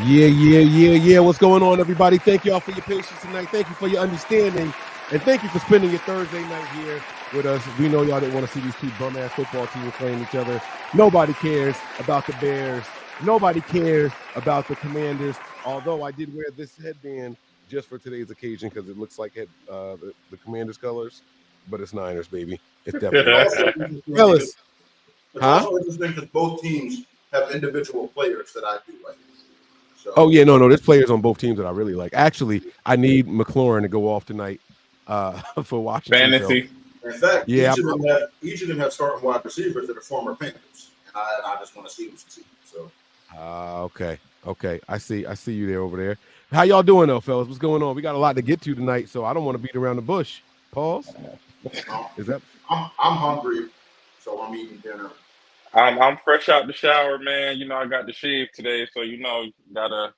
Yeah. What's going on, everybody? Thank y'all for your patience tonight. Thank you for your understanding. And thank you for spending your Thursday night here with us. We know y'all didn't want to see these two bum-ass football teams playing each other. Nobody cares about the Bears. Nobody cares about the Commanders. Although I did wear this headband just for today's occasion because it looks like the Commanders colors. But it's Niners, baby. It's definitely fellas. It's also interesting because both teams have individual players that I do like. So. Oh yeah, no, there's players on both teams that I really like. Actually, I need McLaurin to go off tonight for Washington. Fantasy. So. In fact, each of them have starting wide receivers that are former Panthers, and I just want to see them succeed. So. Okay. I see you there over there. How y'all doing though, fellas? What's going on? We got a lot to get to tonight, so I don't want to beat around the bush. Pause. Is that? I'm hungry, so I'm eating dinner. I'm fresh out the shower, man. You know, I got the shave today, so gotta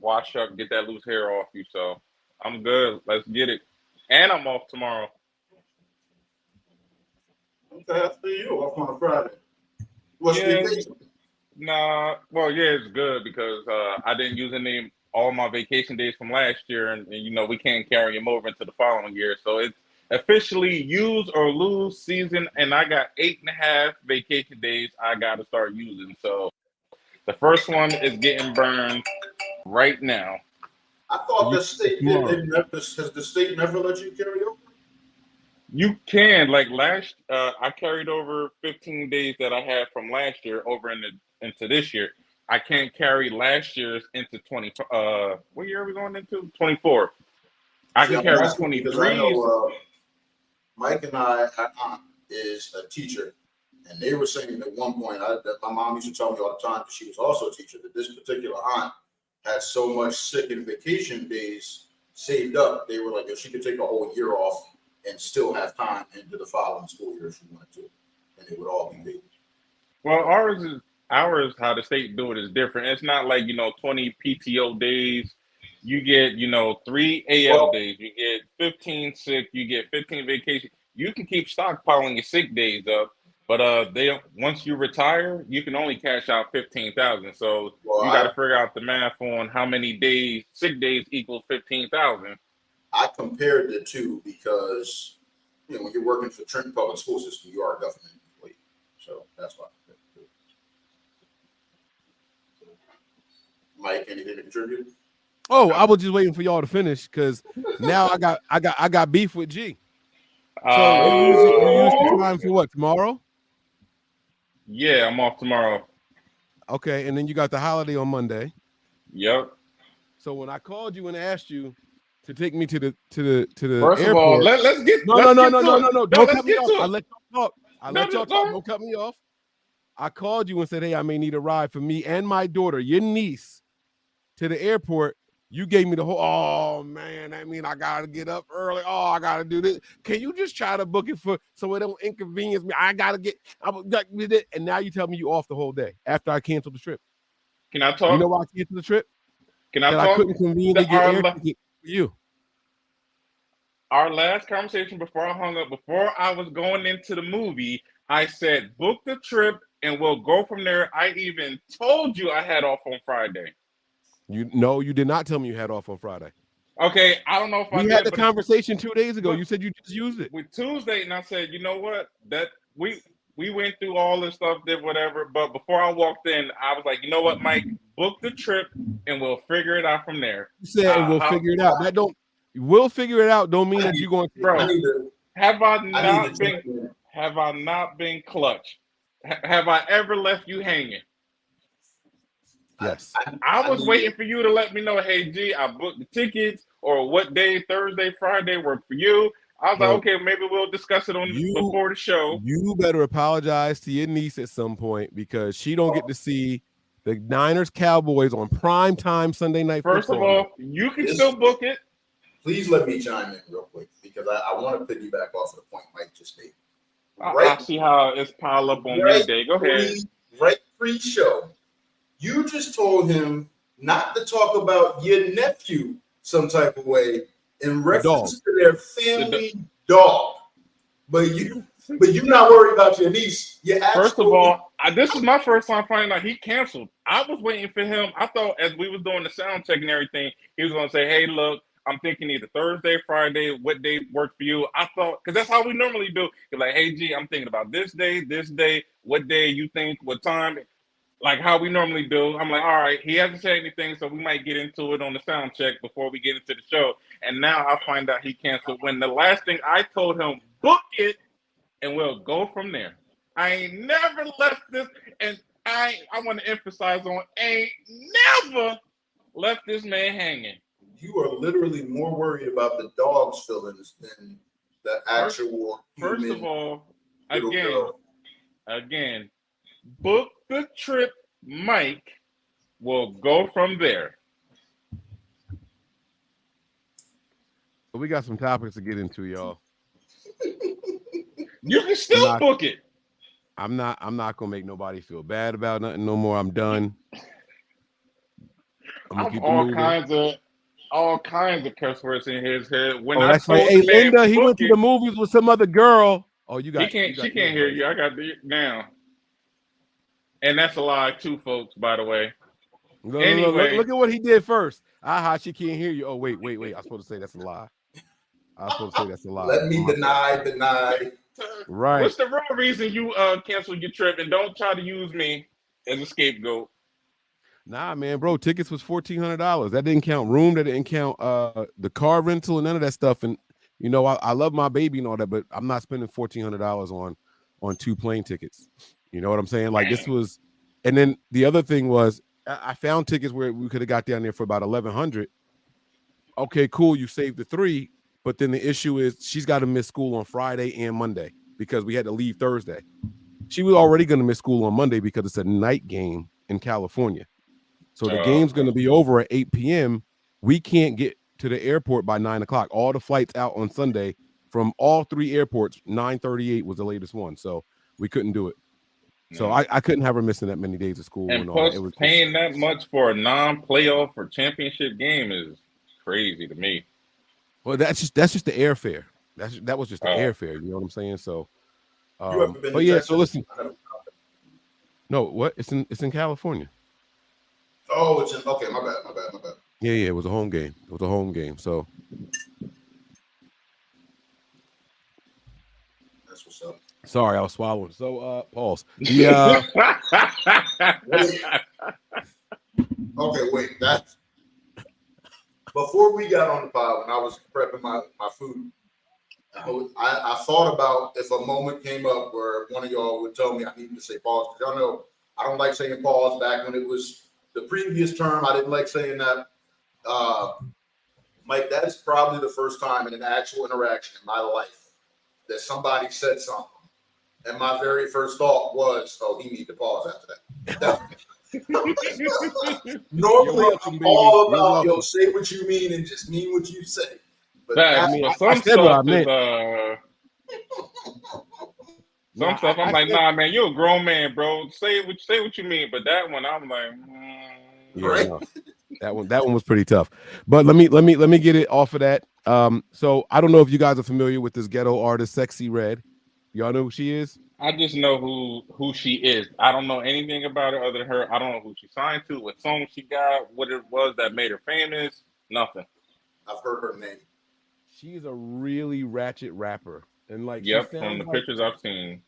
wash up, get that loose hair off you. So I'm good. Let's get it. And I'm off tomorrow. Okay, I see you off on a Friday. What's the vacation? Nah, well, yeah, it's good because I didn't use all my vacation days from last year, and we can't carry them over into the following year. So it's officially use or lose season, and I got 8.5 vacation days I got to start using. So the first one is getting burned right now. I thought the state has the state never let you carry over? You can. Like I carried over 15 days that I had from last year over into this year. I can't carry last year's into 20. What year are we going into? 24. I can carry 23. Mike and our aunt is a teacher, and they were saying at one point that my mom used to tell me all the time because she was also a teacher that this particular aunt had so much sick and vacation days saved up. They were like, if she could take a whole year off and still have time into the following school year if she wanted to, and it would all be paid. Well, ours how the state do it is different. It's not like 20 PTO days. You get 3 AL days. You get 15 sick. You get 15 vacation. You can keep stockpiling your sick days up, but once you retire, you can only cash out 15,000. So you got to figure out the math on how many days sick days equals 15,000. I compared the two because when you're working for Trenton Public School System, you are a government employee, so that's why. Mike, anything to contribute? Oh, I was just waiting for y'all to finish because now I got beef with G. So you use the time for what, tomorrow? Yeah, I'm off tomorrow. Okay, and then you got the holiday on Monday. Yep. So when I called you and asked you to take me to the First airport, of all, let's get no. Don't cut me off. I let y'all talk. Don't cut me off. I called you and said, hey, I may need a ride for me and my daughter, your niece, to the airport. You gave me the whole, oh man, I mean, I gotta get up early. Oh, I gotta do this. Can you just try to book it so it don't inconvenience me? I got it. And now you tell me you off the whole day after I canceled the trip. Can I talk? You know why I canceled the trip? Can I talk? I couldn't conveniently get air ticket for you. Our last conversation before I hung up, before I was going into the movie, I said, book the trip and we'll go from there. I even told you I had off on Friday. You did not tell me you had off on Friday. Okay, I don't know if we had the conversation 2 days ago. You said you just used it. With Tuesday, and I said, you know what? That we went through all this stuff, did whatever. But before I walked in, I was like, you know what, Mike? Book the trip and we'll figure it out from there. You said and we'll figure it out. We'll figure it out. Don't mean that you're going to. Bro, have I not been clutch? Have I ever left you hanging? Yes. I was waiting for you to let me know, hey, G, I booked the tickets, or what day, Thursday, Friday, work for you. I was like, okay, maybe we'll discuss it before the show. You better apologize to your niece at some point because she don't get to see the Niners Cowboys on prime time Sunday night football. First of all, you can still book it. Please let me chime in real quick because I want to piggyback off of the point Mike just made. I see how it's piled up on midday. Go ahead. Right pre-show, you just told him not to talk about your nephew some type of way in reference to their family dog. But you're not worried about your niece. First of all, This is my first time finding out he canceled. I was waiting for him. I thought as we was doing the sound check and everything, he was gonna say, "Hey, look, I'm thinking either Thursday, Friday. What day worked for you?" I thought because that's how we normally do. You're like, "Hey, G, I'm thinking about this day. What day you think? What time?" Like how we normally do. I'm like, all right, he hasn't said anything, so we might get into it on the sound check before we get into the show. And now I find out he canceled when the last thing I told him, book it, and we'll go from there. I ain't never left this, and I want to emphasize on ain't never left this man hanging. You are literally more worried about the dog's feelings than the actual First human of all, little girl. again, book the trip, Mike. We'll go from there. But we got some topics to get into, y'all. You can still book it. I'm not gonna make nobody feel bad about nothing no more. I'm done. I'm gonna keep all kinds of curse words in his head. When that's right. Hey, Linda, he went to the movies with some other girl. Oh, you got. She can't hear you. I got the now. And that's a lie too, folks. By the way. Anyway, look at what he did first. Aha, she can't hear you. Oh, wait. I'm supposed to say that's a lie. Let me deny. Right. What's the real reason you canceled your trip? And don't try to use me as a scapegoat. Nah, man, bro. Tickets was $1,400. That didn't count room. That didn't count the car rental and none of that stuff. And you know, I love my baby and all that, but I'm not spending $1,400 on 2 plane tickets. You know what I'm saying? Like this was, and then the other thing was I found tickets where we could have got down there for about $1,100. Okay, cool. You saved the 3, but then the issue is she's got to miss school on Friday and Monday because we had to leave Thursday. She was already going to miss school on Monday because it's a night game in California. So the game's going to be over at 8 p.m. We can't get to the airport by 9 o'clock. All the flights out on Sunday from all 3 airports, 9:38 was the latest one. So we couldn't do it. So I couldn't have her missing that many days of school. And plus, it was paying that much for a non-playoff or championship game is crazy to me. Well, that's just the airfare. That was just the airfare. You know what I'm saying? So, but yeah. So listen. No, what? It's in California. Oh, it's okay. My bad. Yeah. It was a home game. So that's what's up. Sorry, I was swallowing. So, pause. Yeah. Okay, wait. That's before we got on the pod. When I was prepping my food, I thought about if a moment came up where one of y'all would tell me I needed to say pause. Because y'all know I don't like saying pause. Back when it was the previous term, I didn't like saying that. Mike, that is probably the first time in an actual interaction in my life that somebody said something. And my very first thought was, oh, he needs to pause after that. Normally, I'm all about, yo, say what you mean and just mean what you say. But some stuff I'm like, nah, man, you're a grown man, bro. Say what you mean. But that one, I'm like, right. No. That one was pretty tough. But let me get it off of that. So I don't know if you guys are familiar with this ghetto artist, Sexy Red. Y'all know who she is? I just know who she is. I don't know anything about her other than her. I don't know who she signed to, what song she got, what it was that made her famous. Nothing. I've heard her name. She's a really ratchet rapper. And like, from the pictures I've seen.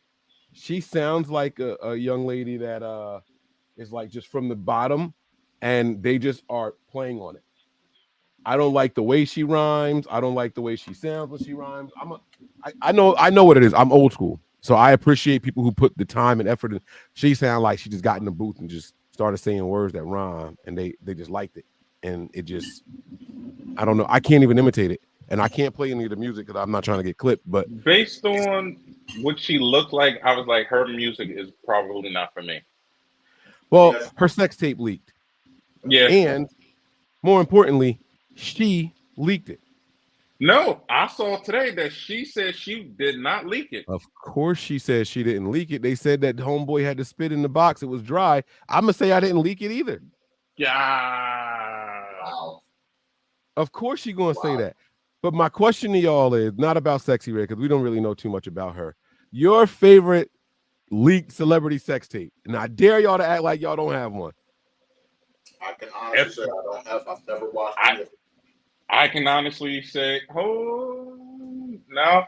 She sounds like a young lady that is like just from the bottom and they just are playing on it. I don't like the way she rhymes. I don't like the way she sounds when she rhymes. I know what it is. I'm old school. So I appreciate people who put the time and effort in. She sounded like she just got in the booth and just started saying words that rhyme and they just liked it. And it just, I don't know. I can't even imitate it. And I can't play any of the music because I'm not trying to get clipped. But based on what she looked like, I was like, her music is probably not for me. Well, her sex tape leaked. Yeah. And more importantly, she leaked it. No, I saw today that she said she did not leak it. Of course she said she didn't leak it. They said that homeboy had to spit in the box. It was dry. I'm going to say I didn't leak it either. Yeah. Wow. Of course she's going to say that. But my question to y'all is not about Sexy Red because we don't really know too much about her. Your favorite leaked celebrity sex tape. And I dare y'all to act like y'all don't have one. I can honestly say I don't have. I've never watched any of it. I can honestly say, oh, no.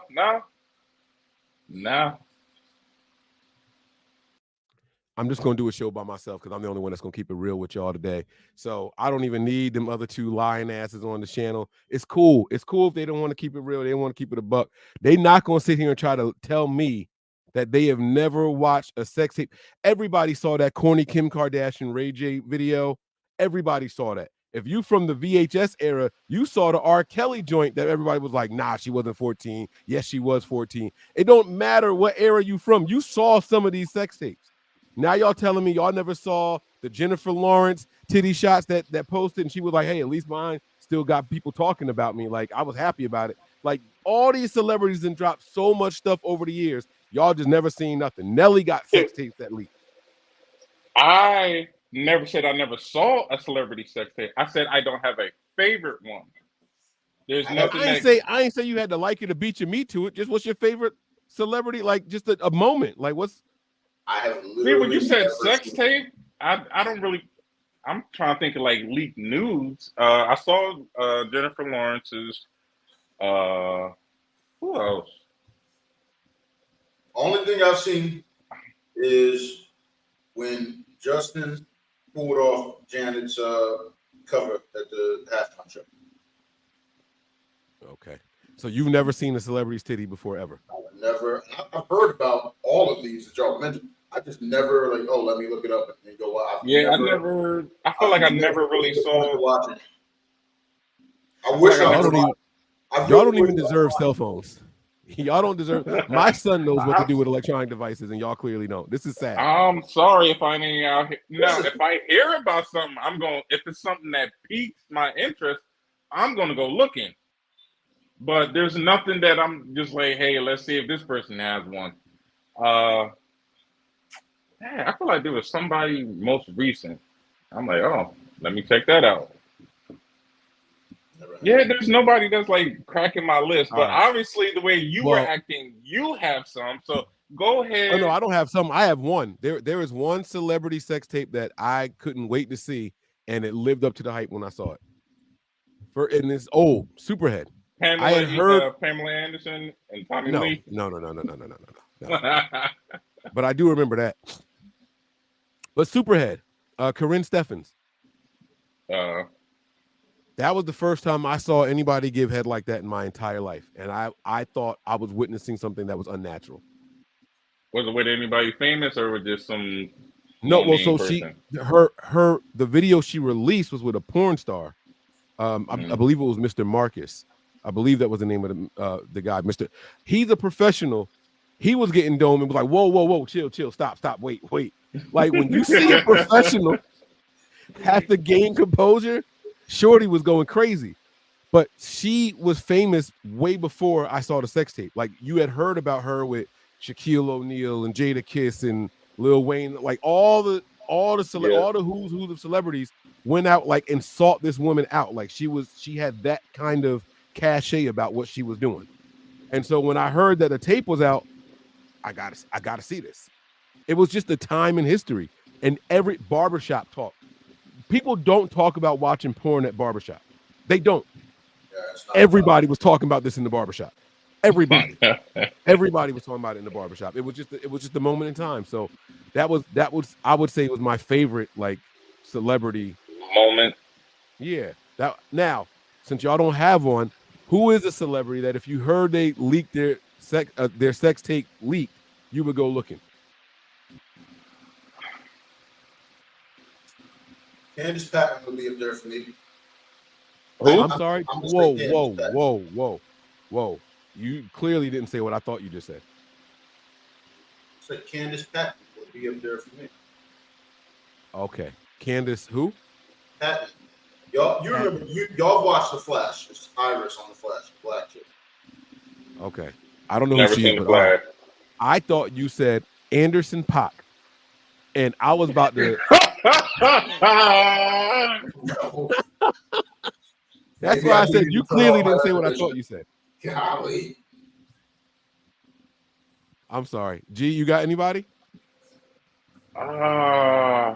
I'm just going to do a show by myself because I'm the only one that's going to keep it real with y'all today. So I don't even need them other two lying asses on the channel. It's cool. It's cool if they don't want to keep it real. They don't want to keep it a buck. They not going to sit here and try to tell me that they have never watched a sex tape. Everybody saw that corny Kim Kardashian Ray J video. Everybody saw that. If you from the VHS era, you saw the R. Kelly joint that everybody was like, nah, she wasn't 14. Yes, she was 14. It don't matter what era you from. You saw some of these sex tapes. Now y'all telling me y'all never saw the Jennifer Lawrence titty shots that posted, and she was like, hey, at least mine still got people talking about me. Like, I was happy about it. Like, all these celebrities done dropped so much stuff over the years. Y'all just never seen nothing. Nelly got sex tapes that leaked. I never said I never saw a celebrity sex tape. I said I don't have a favorite one. There's nothing. I ain't say you had to like it or beat your meat to it. Just what's your favorite celebrity? Like, just a moment. Like, what's? I have literally. See, when you said sex tape, I don't really. I'm trying to think of like leaked nudes. I saw Jennifer Lawrence's. Who else? Only thing I've seen is when Justin pulled off Janet's cover at the halftime show. Okay. So you've never seen a celebrity's titty before ever? I've never. I've heard about all of these that y'all mentioned. I just never like. Oh, let me look it up and go. I never. I feel like I never really saw. Watching. I wish y'all don't even deserve cell phones. Y'all don't deserve. My son knows what to do with electronic devices, and y'all clearly don't. This is sad. I'm sorry if I ain't out here. Now, if I hear about something, I'm going. If it's something that piques my interest, I'm going to go looking. But there's nothing that I'm just like, hey, let's see if this person has one. I feel like there was somebody most recent. I'm like, oh, let me check that out. Yeah, there's nobody that's like cracking my list. But obviously, the way you were acting, you have some. So go ahead. Oh no, I don't have some. I have one. There is one celebrity sex tape that I couldn't wait to see, and it lived up to the hype when I saw it. And it's old, Superhead. Pamela, I had heard Pamela Anderson and Tommy Lee. No. But I do remember that. But Superhead, Corinne Steffens. That was the first time I saw anybody give head like that in my entire life, and I thought I was witnessing something that was unnatural. Was it with anybody famous or with just some? No, well, so person? The video she released was with a porn star. I believe it was Mr. Marcus. I believe that was the name of the guy. He's a professional. He was getting dome and was like, whoa, chill, stop, wait. Like when you see a professional have to gain composure, Shorty was going crazy. But she was famous way before I saw the sex tape. Like you had heard about her with Shaquille O'Neal and Jada Kiss and Lil Wayne, like all the who's of celebrities went out like and sought this woman out. Like she had that kind of cachet about what she was doing. And so when I heard that the tape was out, I gotta see this. It was just a time in history. And every barbershop talk. People don't talk about watching porn at barbershop. They don't. Yeah, everybody was talking about this in the barbershop. Everybody. Everybody was talking about it in the barbershop. It was just a moment in time. So that was I would say it was my favorite like celebrity moment. Yeah. Now, since y'all don't have one, who is a celebrity that if you heard they leaked their sex tape leaked, you would go looking? Candace Patton would be up there for me. I'm sorry. Whoa. You clearly didn't say what I thought you just said. I said Candace Patton would be up there for me. Okay. Candace who? Patton. Y'all remember y'all watched The Flash. It's Iris on The Flash, black chick. Okay. I don't know who she is, but I thought you said Anderson .Paak. And I was about to That's why I said you clearly didn't say what I thought you said. Golly. I'm sorry. G, you got anybody? Uh,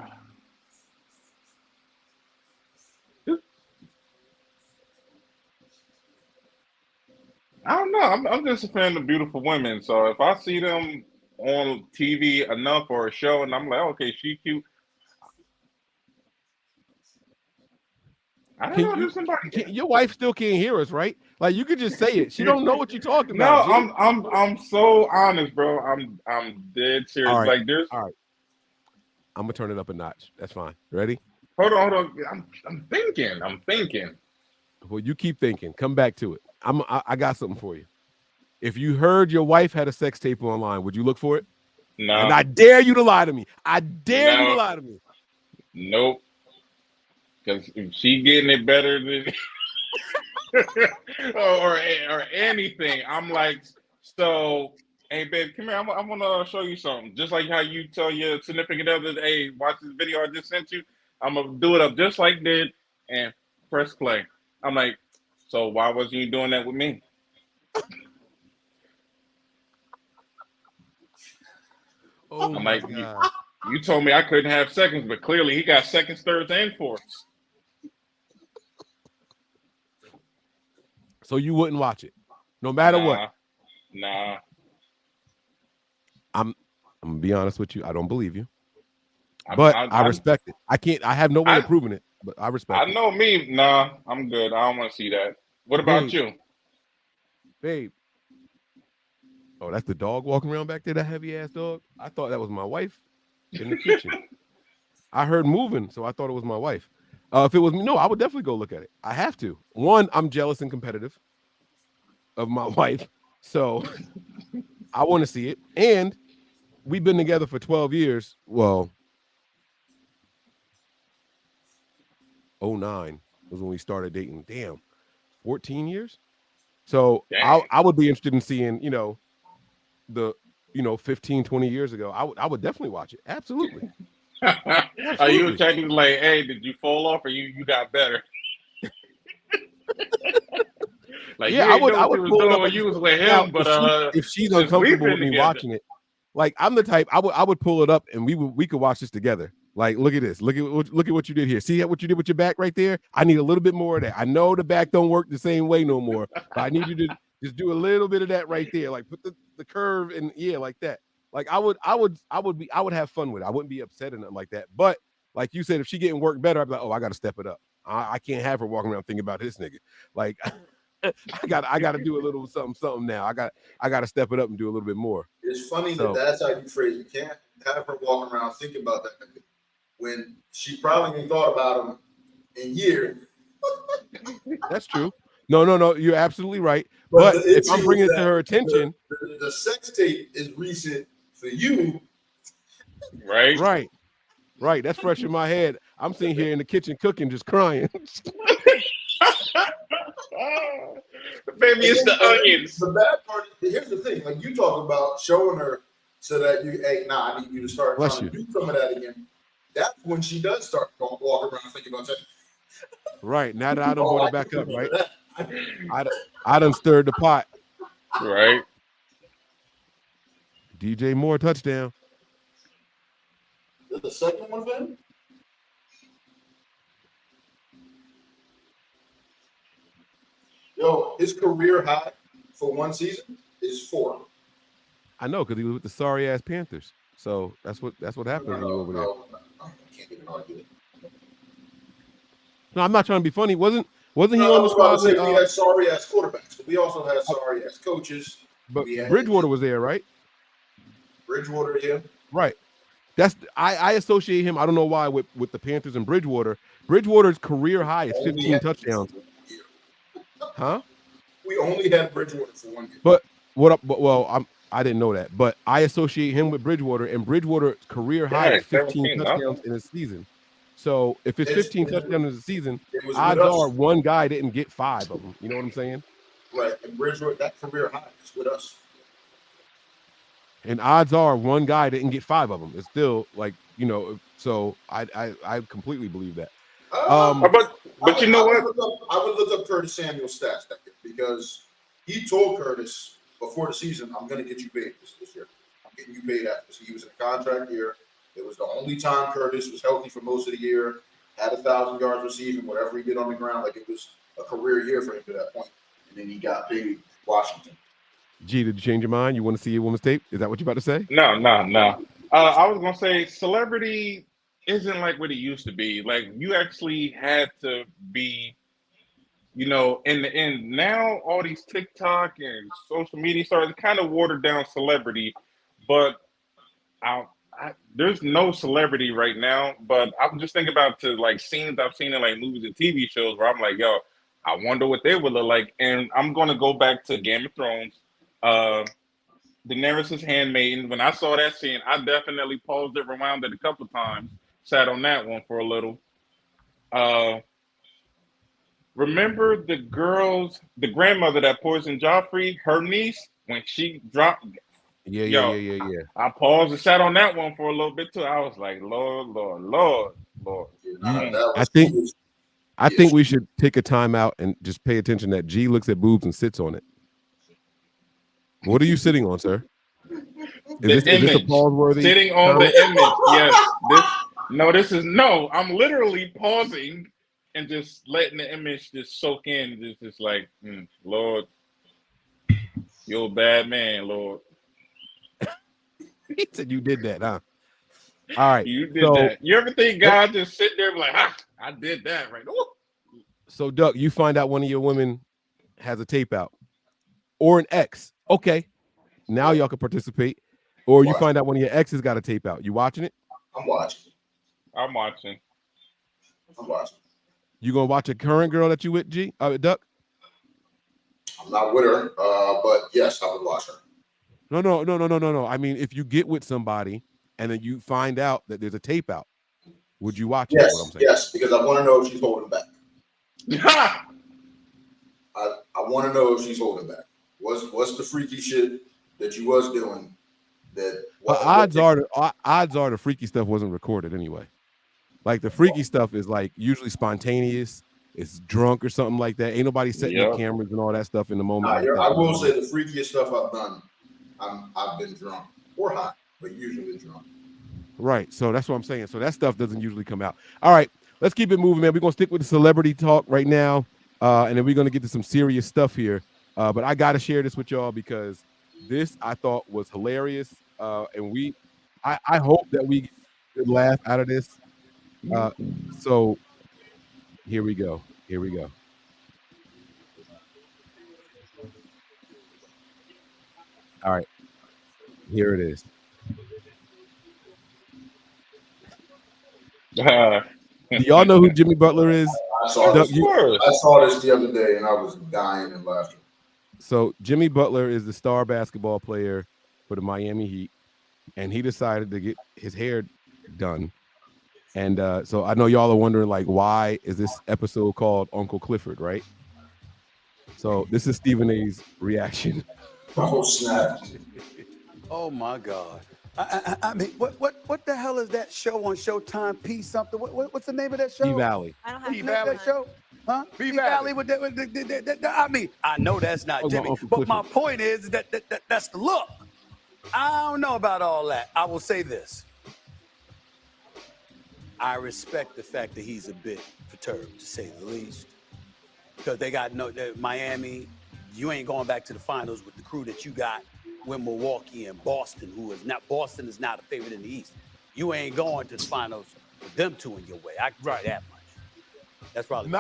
I don't know. I'm just a fan of beautiful women. So if I see them on TV enough or a show, and I'm like, okay, she cute. I don't Can know. you? There's somebody. Your wife still can't hear us, right? Like you could just say it. She don't know what you're talking No, about, G. I'm so honest, bro. I'm dead serious. All right, Like there's all right. I'm gonna turn it up a notch. That's fine. Ready? hold on. I'm thinking. Well, you keep thinking. Come back to it. I got something for you. If you heard your wife had a sex tape online, would you look for it? And No, I dare you to lie to me. I dare you to no, lie to me. nope. Because if she getting it better than or anything, I'm like, so. Hey, babe, come here. I want to show you something. Just like how you tell your significant other, hey, watch this video I just sent you. I'm gonna do it up just like that and press play. I'm like, so why wasn't you doing that with me? Oh I'm my like, god. you told me I couldn't have seconds, but clearly he got seconds, thirds, and fourths. So you wouldn't watch it, no matter what. Nah, nah. I'm I'm gonna be honest with you. I don't believe you, I, but I I, respect it. I can't. I have no way of I, proving it, but I I respect it. know me. Nah, I'm good. I don't want to see that. What about Babe, you? babe. Oh, that's the dog walking around back there. That heavy ass dog. I thought that was my wife in the kitchen. I heard moving, so I thought it was my wife. If it was me, no, I would definitely go look at it. I have to. One, I'm jealous and competitive of my wife, so I want to see it. And we've been together for 12 years. Well, '09 was when we started dating. Damn, 14 years. So Dang. I would be interested in seeing, the 15, 20 years ago. I would definitely watch it. Absolutely. Are you Absolutely. checking like, hey, did you fall off or you got better? Like Yeah, you I ain't would know I what you would was pull it doing up when on you the was with now him, but if she's since we've uncomfortable been with me together. watching it, like I'm the type I would pull it up and we could watch this together. Like, look at this. Look at what you did here. See what you did with your back right there? I need a little bit more of that. I know the back don't work the same way no more, but I need you to just do a little bit of that right there. Like put the curve and yeah, like that. Like I would have fun with it. I wouldn't be upset or nothing like that. But like you said, if she getting work better, I'd be like, oh, I gotta step it up. I can't have her walking around thinking about this nigga. Like I got to do a little something now. I got to step it up and do a little bit more. It's funny that So that's how you phrase it. You can't have her walking around thinking about that nigga when she probably ain't thought about him in years. that's true. No. You're absolutely right. But But the if I'm issue is bringing it to that her the, attention, the sex tape is recent for you. Right? right, that's fresh in my head. I'm sitting here in the kitchen cooking, just crying. Baby, And it's then the onions. the bad part, here's the thing, like you talk about showing her so that hey, I need you to start Bless trying you. to do some of that again. That's when she does start going walk around thinking about that. Right now that I done Oh, brought I it back can up, remember right? that. I done stirred the pot. Right? DJ Moore touchdown. The second one, man. Yo, his career high for one season is 4. I know because he was with the sorry ass Panthers. So that's what happens when you over there. No, I can't even argue it. No, I'm not trying to be funny. Wasn't No, he I on the was about to squad with say we had sorry ass quarterbacks, but we also had sorry ass coaches. but We had Bridgewater was there, right? Bridgewater here. Right. That's I associate him. I don't know why with the Panthers and Bridgewater. Bridgewater's career high is 15 touchdowns. Huh? We only had Bridgewater for 1 year. But I didn't know that. But I associate him with Bridgewater, and Bridgewater's career high Yeah, is 15 17, touchdowns nothing. in a season. So if it's 15 touchdowns in a season, It was with odds us. are one guy didn't get 5 of them. You know what I'm saying? Right. And Bridgewater, that career high is with us. And odds are one guy didn't get 5 of them. It's still like, so I completely believe that. But you know what? I would look up Curtis Samuel's stats that year because he told Curtis before the season, I'm going to get you paid this year. I'm getting you paid after. So he was in a contract year. It was the only time Curtis was healthy for most of the year, had 1,000 yards receiving, whatever he did on the ground. Like, it was a career year for him to that point. And then he got paid Washington. G, did you change your mind? You want to see a woman's tape? Is that what you're about to say? No. I was gonna say celebrity isn't like what it used to be. Like, you actually had to be, in the end. Now all these TikTok and social media stars kind of watered down celebrity, but there's no celebrity right now. But I'm just thinking about like scenes I've seen in like movies and TV shows where I'm like, yo, I wonder what they would look like. And I'm gonna go back to Game of Thrones. Daenerys' handmaiden. When I saw that scene, I definitely paused it, rewound it a couple times, sat on that one for a little. Remember the grandmother that poisoned Joffrey, her niece, when she dropped. Yeah. I paused and sat on that one for a little bit too. I was like, Lord. I think we should take a time out and just pay attention that G looks at boobs and sits on it. What are you sitting on, sir? Is this a pause-worthy sitting on comment? The image? Yes. I'm literally pausing and just letting the image just soak in. Just like, Lord, you're a bad man, Lord. He said you did that, huh? All right. You did that. You ever think God just sit there and be like, I did that, right? Ooh. So, Duck, you find out one of your women has a tape out or an ex. Okay. Now y'all can participate. Or you find out one of your exes got a tape out. You watching it? I'm watching. You gonna watch a current girl that you with, Duck? I'm not with her, but yes, I would watch her. No. I mean, if you get with somebody and then you find out that there's a tape out, would you watch it? Yes, because I want to know if she's holding back. I want to know if she's holding back. What's the freaky shit that you was doing? Odds are the freaky stuff wasn't recorded anyway. Like, the freaky stuff is like usually spontaneous. It's drunk or something like that. Ain't nobody setting up cameras and all that stuff in the moment. I will say the freakiest stuff I've done, I've been drunk or high, but usually drunk. Right. So that's what I'm saying. So that stuff doesn't usually come out. All right, let's keep it moving, man. We're gonna stick with the celebrity talk right now, and then we're gonna get to some serious stuff here. But I gotta share this with y'all because this I thought was hilarious, and I hope that we get a good laugh out of this. So here we go. All right, here it is. Do y'all know who Jimmy Butler is? I saw this the other day and I was dying in laughter. So Jimmy Butler is the star basketball player for the Miami Heat, and he decided to get his hair done. And so I know y'all are wondering, like, why is this episode called Uncle Clifford, right? So this is Stephen A's reaction. Oh, snap. Oh, my God. I mean, what the hell is that show on Showtime? P something? What's the name of that show? P-Valley. I don't have That show? Huh? P-Valley. I mean, I know that's not Jimmy, but my point is that's the look. I don't know about all that. I will say this. I respect the fact that he's a bit perturbed, to say the least, because they got Miami. You ain't going back to the finals with the crew that you got with Milwaukee and Boston, Boston is not a favorite in the East. You ain't going to the finals with them two in your way. I can tell that much. That's probably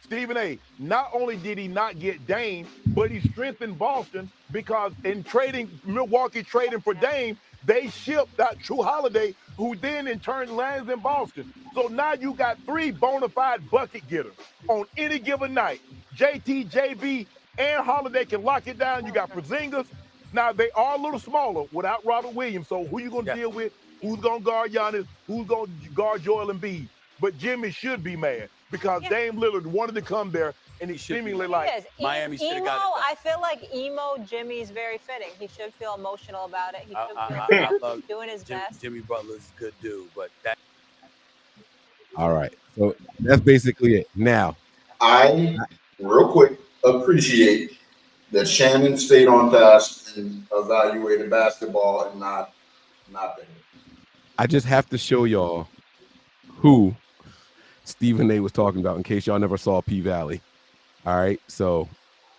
Stephen A. Not only did he not get Dame, but he strengthened Boston because in Milwaukee trading for Dame, they shipped out True Holiday, who then in turn lands in Boston. So now you got three bona fide bucket getters on any given night. JT, JB, and Holiday can lock it down. You got Porzingis. Now they are a little smaller without Robert Williams. So who you gonna deal with? Who's gonna guard Giannis? Who's gonna guard Joel Embiid? But Jimmy should be mad because Dame Lillard wanted to come there, and he's seemingly like Miami should have got it. I feel like emo Jimmy's very fitting. He should feel emotional about it. He should feel doing his best. Jimmy Butler's a good dude, but that. All right, so that's basically it. Now, I real quick appreciate that Shannon stayed on task and evaluated basketball and not I just have to show y'all who Stephen A was talking about in case y'all never saw P Valley. All right, so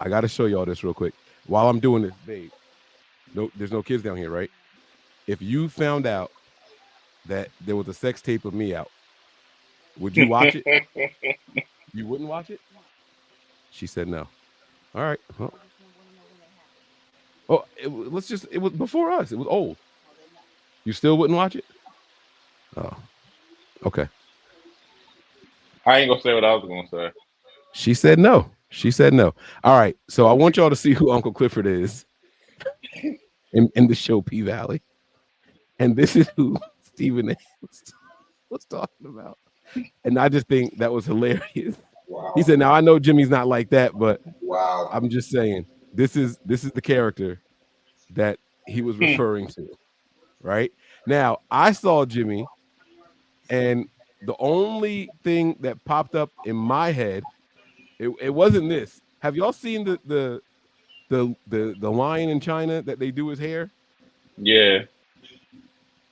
I got to show y'all this real quick while I'm doing this, babe. No, there's no kids down here, right? If you found out that there was a sex tape of me out, would you watch it? You wouldn't watch it? She said no. All right. Well, it was before us. It was old. You still wouldn't watch it? Oh, okay. I ain't gonna say what I was gonna say. She said no. She said no. All right. So I want y'all to see who Uncle Clifford is in the show P Valley. And this is who Stephen A was talking about. And I just think that was hilarious. Wow. He said, now I know Jimmy's not like that, but Wow. I'm just saying this is the character that he was referring to. Right? Now, I saw Jimmy, and the only thing that popped up in my head, it wasn't this. Have y'all seen the lion in China that they do his hair? Yeah.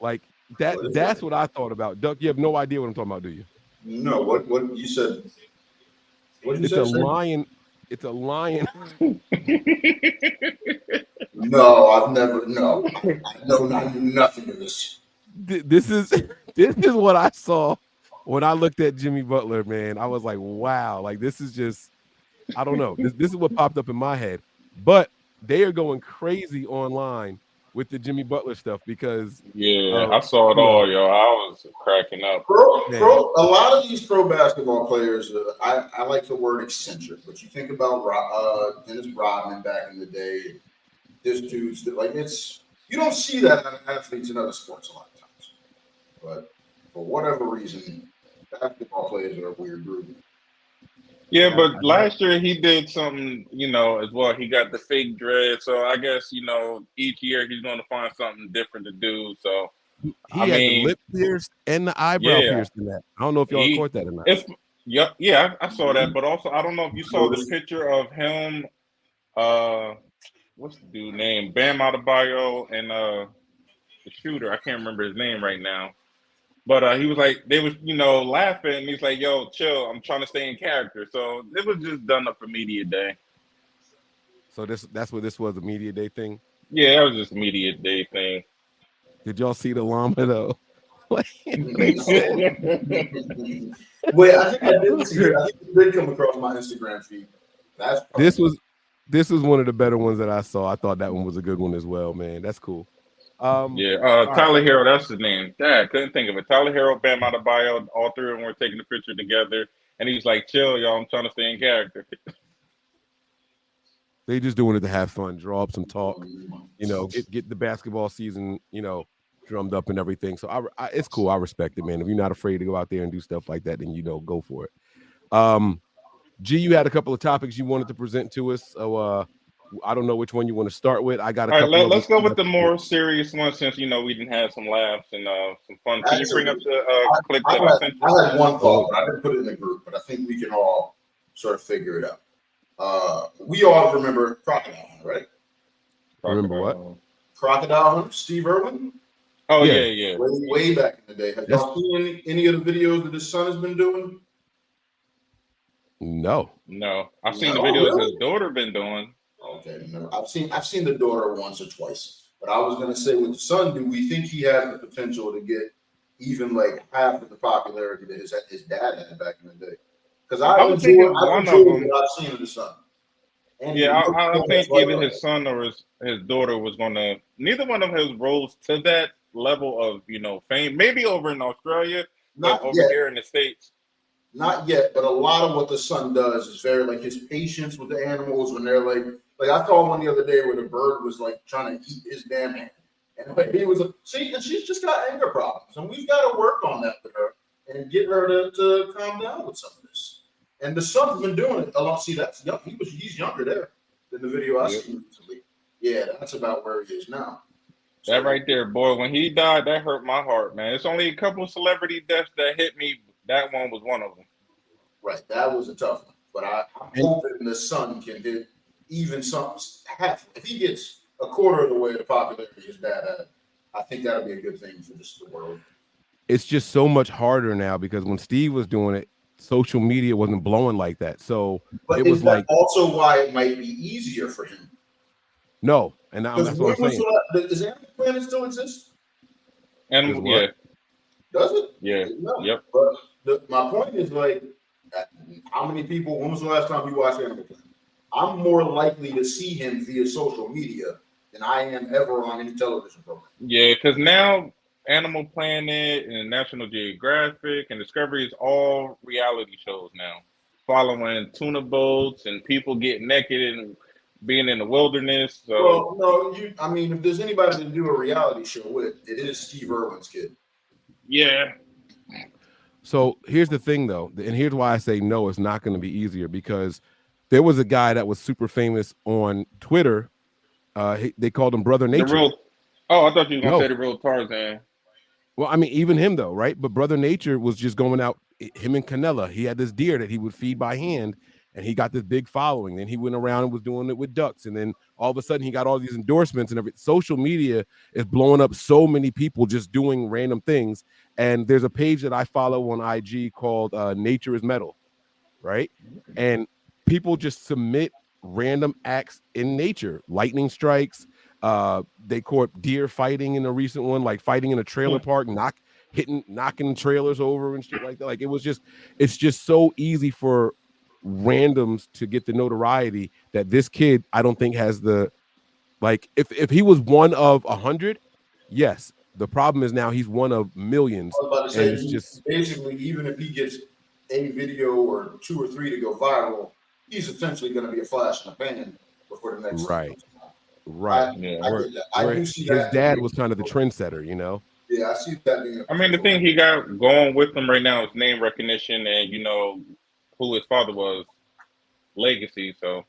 Like that's what I thought about. Duck, you have no idea what I'm talking about, do you? No, what you said? What did you It's say? a lion. It's a lion. No, I've never. No, I know nothing of this. This is what I saw when I looked at Jimmy Butler, man. I was like, wow, like this is just, I don't know. This is what popped up in my head. But they are going crazy online with the Jimmy Butler stuff because I saw it all, yo. I was cracking up. A lot of these pro basketball players, I like the word eccentric, but you think about Dennis Rodman back in the day. This dude's like, it's, you don't see that in athletes in other sports a lot of times. But for whatever reason, basketball players are a weird group. Yeah, but last year he did something, as well. He got the fake dread, so I guess each year he's going to find something different to do. So he had the lip pierced and the eyebrow pierced in that. I don't know if y'all caught that or not. Yeah, I saw that, but also I don't know if you saw the picture of him. What's the dude name? Bam Adebayo and the shooter. I can't remember his name right now. But he was like, they was, laughing. And he's like, yo, chill. I'm trying to stay in character. So it was just done up for media day. So that's what this was, a media day thing? Yeah, that was just a media day thing. Did y'all see the llama, though? They said. Wait, I think I did see it. I think it did come across my Instagram feed. This was one of the better ones that I saw. I thought that one was a good one as well, man. That's cool. Tyler Hero, that's his name. Dad, couldn't think of it. Tyler Hero, Bam Adebayo, all three of them were taking the picture together, and he's like, "Chill, y'all. I'm trying to stay in character." They just doing it to have fun, draw up some talk, get the basketball season, drummed up and everything. So it's cool. I respect it, man. If you're not afraid to go out there and do stuff like that, then go for it. G, you had a couple of topics you wanted to present to us. So I don't know which one you want to start with. I got a couple. Let's go with the more serious one since we didn't have some laughs and some fun. Can you bring up the clip that I sent you? I had one thought, but I didn't put it in the group. But I think we can all sort of figure it out. We all remember Crocodile, right? Remember what? Crocodile, Steve Irwin. Oh yeah. Way back in the day. Have y'all seen any of the videos that his son has been doing? No. I've seen the videos his daughter been doing. Okay, no, I've seen the daughter once or twice, but I was gonna say with the son, do we think he has the potential to get even like half of the popularity that his dad had back in the day? Because I've enjoyed what I've seen of the son. And I don't think either his son or his daughter was gonna. Neither one of his rose to that level of fame. Maybe over in Australia, but over here in the States. Not yet, but a lot of what the son does is very like his patience with the animals when they're like I saw one the other day where the bird was like trying to eat his damn hand. And like he was and she's just got anger problems. And we've got to work on that with her and get her to calm down with some of this. And the son's been doing it a lot. See, that's young. He's younger there than the video I seen recently. Yeah, that's about where he is now. So, that right there, boy, when he died, that hurt my heart, man. It's only a couple of celebrity deaths that hit me. That one was one of them. Right, that was a tough one. But I'm hoping the son can get even half. If he gets a quarter of the way to popularity his dad had, I think that'll be a good thing for just the world. it's just so much harder now because when Steve was doing it, social media wasn't blowing like that. So But it is was that like, also why it might be easier for him? no, and Because that's what I'm saying. does Animal Planet still exist? Does And what? yeah, Does it? yeah, No. yep. But my point is like, how many people? When was the last time you watched Animal Planet? I'm more likely to see him via social media than I am ever on any television program. Yeah, because now Animal Planet and National Geographic and Discovery is all reality shows now, following tuna boats and people getting naked and being in the wilderness. So Well, no, I mean, if there's anybody to do a reality show with, it is Steve Irwin's kid. yeah, So here's the thing, though, and here's why I say no, it's not going to be easier because there was a guy that was super famous on Twitter. They called him Brother the Nature. real. Oh, I thought you were gonna say No, the real Tarzan. well, I mean, even him though, right? But Brother Nature was just going out. Him and Canella, he had this deer that he would feed by hand, and he got this big following. Then he went around and was doing it with ducks, and then all of a sudden he got all these endorsements and everything. Social media is blowing up so many people just doing random things. And there's a page that I follow on IG called Nature is Metal, right? And people just submit random acts in nature, lightning strikes. They caught deer fighting in a recent one, like fighting in a trailer park, knocking trailers over and shit like that. Like it's just so easy for randoms to get the notoriety that this kid, I don't think has the, like, if he was one of 100, yes. The problem is now he's one of millions, I was about to and say, it's just basically, even if he gets a video or 2 or 3 to go viral, he's essentially going to be a flash in the pan before the next. right. Right. Yeah. I get that. I Where do see his that. dad was kind of the trendsetter, you know? Yeah, I see that being. I mean, the thing he got going with him right now is name recognition and who his father was, legacy. So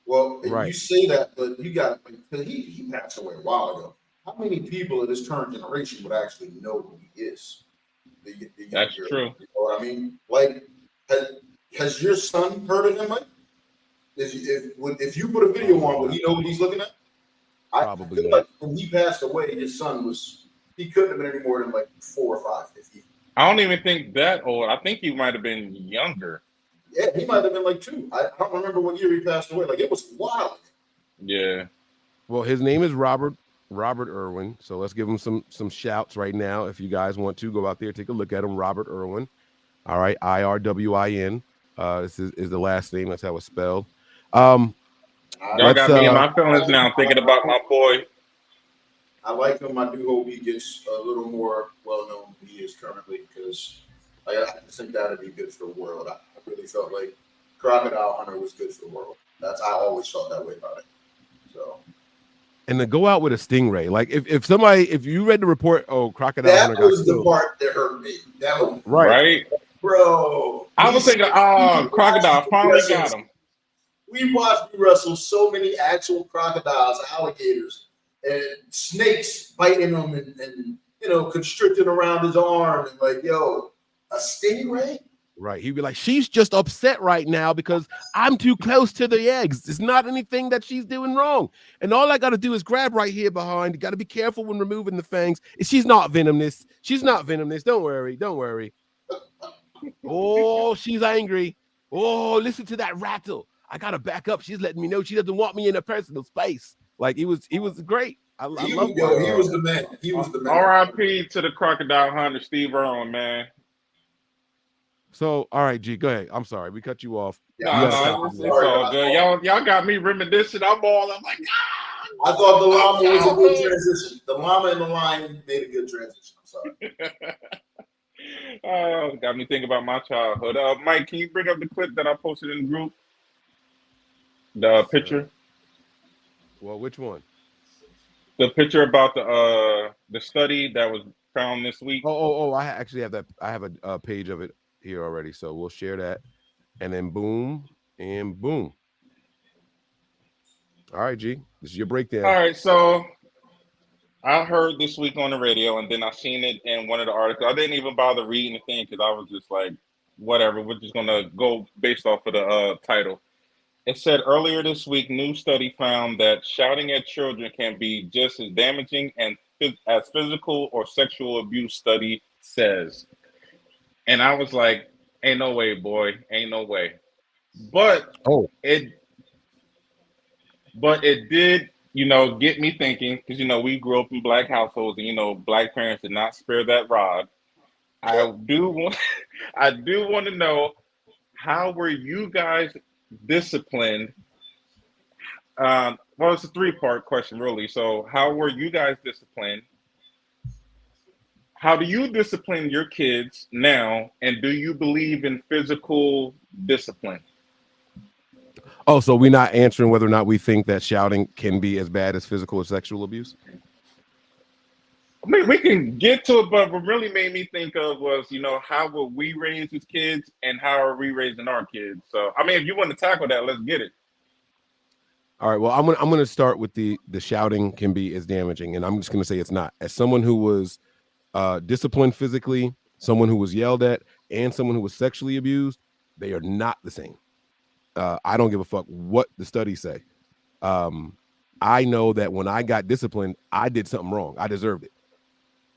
Well, you Right. say that, but you got because he passed away a while ago. How many people of this current generation would actually know who he is? The that's younger, true. you know what I mean? Like, has your son heard of him, Mike? If you put a video on, would he know what he's looking at? I Probably feel not. like when he passed away, his son he couldn't have been any more than like 4 or 5. I don't even think that old. I think he might have been younger. Yeah, he might have been like 2. I don't remember what year he passed away. Like it was wild. Yeah. Well, his name is Robert Irwin. So let's give him some shouts right now. If you guys want to go out there, take a look at him, Robert Irwin. All right, IRWIN. This is the last name. That's how it's spelled. Y'all got me in my feelings now thinking about my boy. I like him. I do hope he gets a little more well known than he is currently because I just think that would be good for the world. I really felt like Crocodile Hunter was good for the world. I always felt that way about it. So. And to go out with a stingray, like if you read the report, oh, Crocodile Hunter that was the killed. part that hurt me. That was Right. Bro. I was thinking, Crocodile finally got him. We watched me wrestle so many actual crocodiles, alligators, and snakes biting him and constricting around his arm and like, yo, a stingray? Right. He'd be like, she's just upset right now because I'm too close to the eggs. It's not anything that she's doing wrong. And all I got to do is grab right here behind. You got to be careful when removing the fangs. She's not venomous. She's not venomous. Don't worry. Don't worry. Oh, she's angry. Oh, listen to that rattle. I got to back up. She's letting me know she doesn't want me in her personal space. Like, he was great. I love He was the man. He was the man. R.I.P. to the Crocodile Hunter, Steve Irwin, man. So, all right, G, go ahead. I'm sorry. We cut you off. No, it's all good. Y'all got me reminiscing. I'm like, I thought the llama was a good transition. The llama and the lion made a good transition. I'm sorry. Got me thinking about my childhood. Mike, can you bring up the clip that I posted in the group? The picture. Well, which one? The picture about the study that was found this week. Oh! I actually have that. I have a page of it here already, so we'll share that, and then boom and boom. All right, G, this is your breakdown. All right, so I heard this week on the radio, and then I seen it in one of the articles. I didn't even bother reading the thing because I was just like, whatever. We're just gonna go based off of the title. It said earlier this week, new study found that shouting at children can be just as damaging and as physical or sexual abuse study says. And I was like, ain't no way, boy. Ain't no way. But Oh, it did, get me thinking, because we grew up in black households, and black parents did not spare that rod. I do want I do want to know, how were you guys disciplined? Well, it's a three-part question, really. So, how were you guys disciplined? How do you discipline your kids now? And do you believe in physical discipline? oh, so we're not answering whether or not we think that shouting can be as bad as physical or sexual abuse? I mean, we can get to it, but what really made me think of was, how will we raise as kids and how are we raising our kids? So, I mean, if you want to tackle that, let's get it. All right. Well, I'm gonna start with the shouting can be as damaging, and I'm just gonna say it's not. As someone who was disciplined physically, someone who was yelled at, and someone who was sexually abused, they are not the same. I don't give a fuck what the studies say. I know that when I got disciplined, I did something wrong. I deserved it.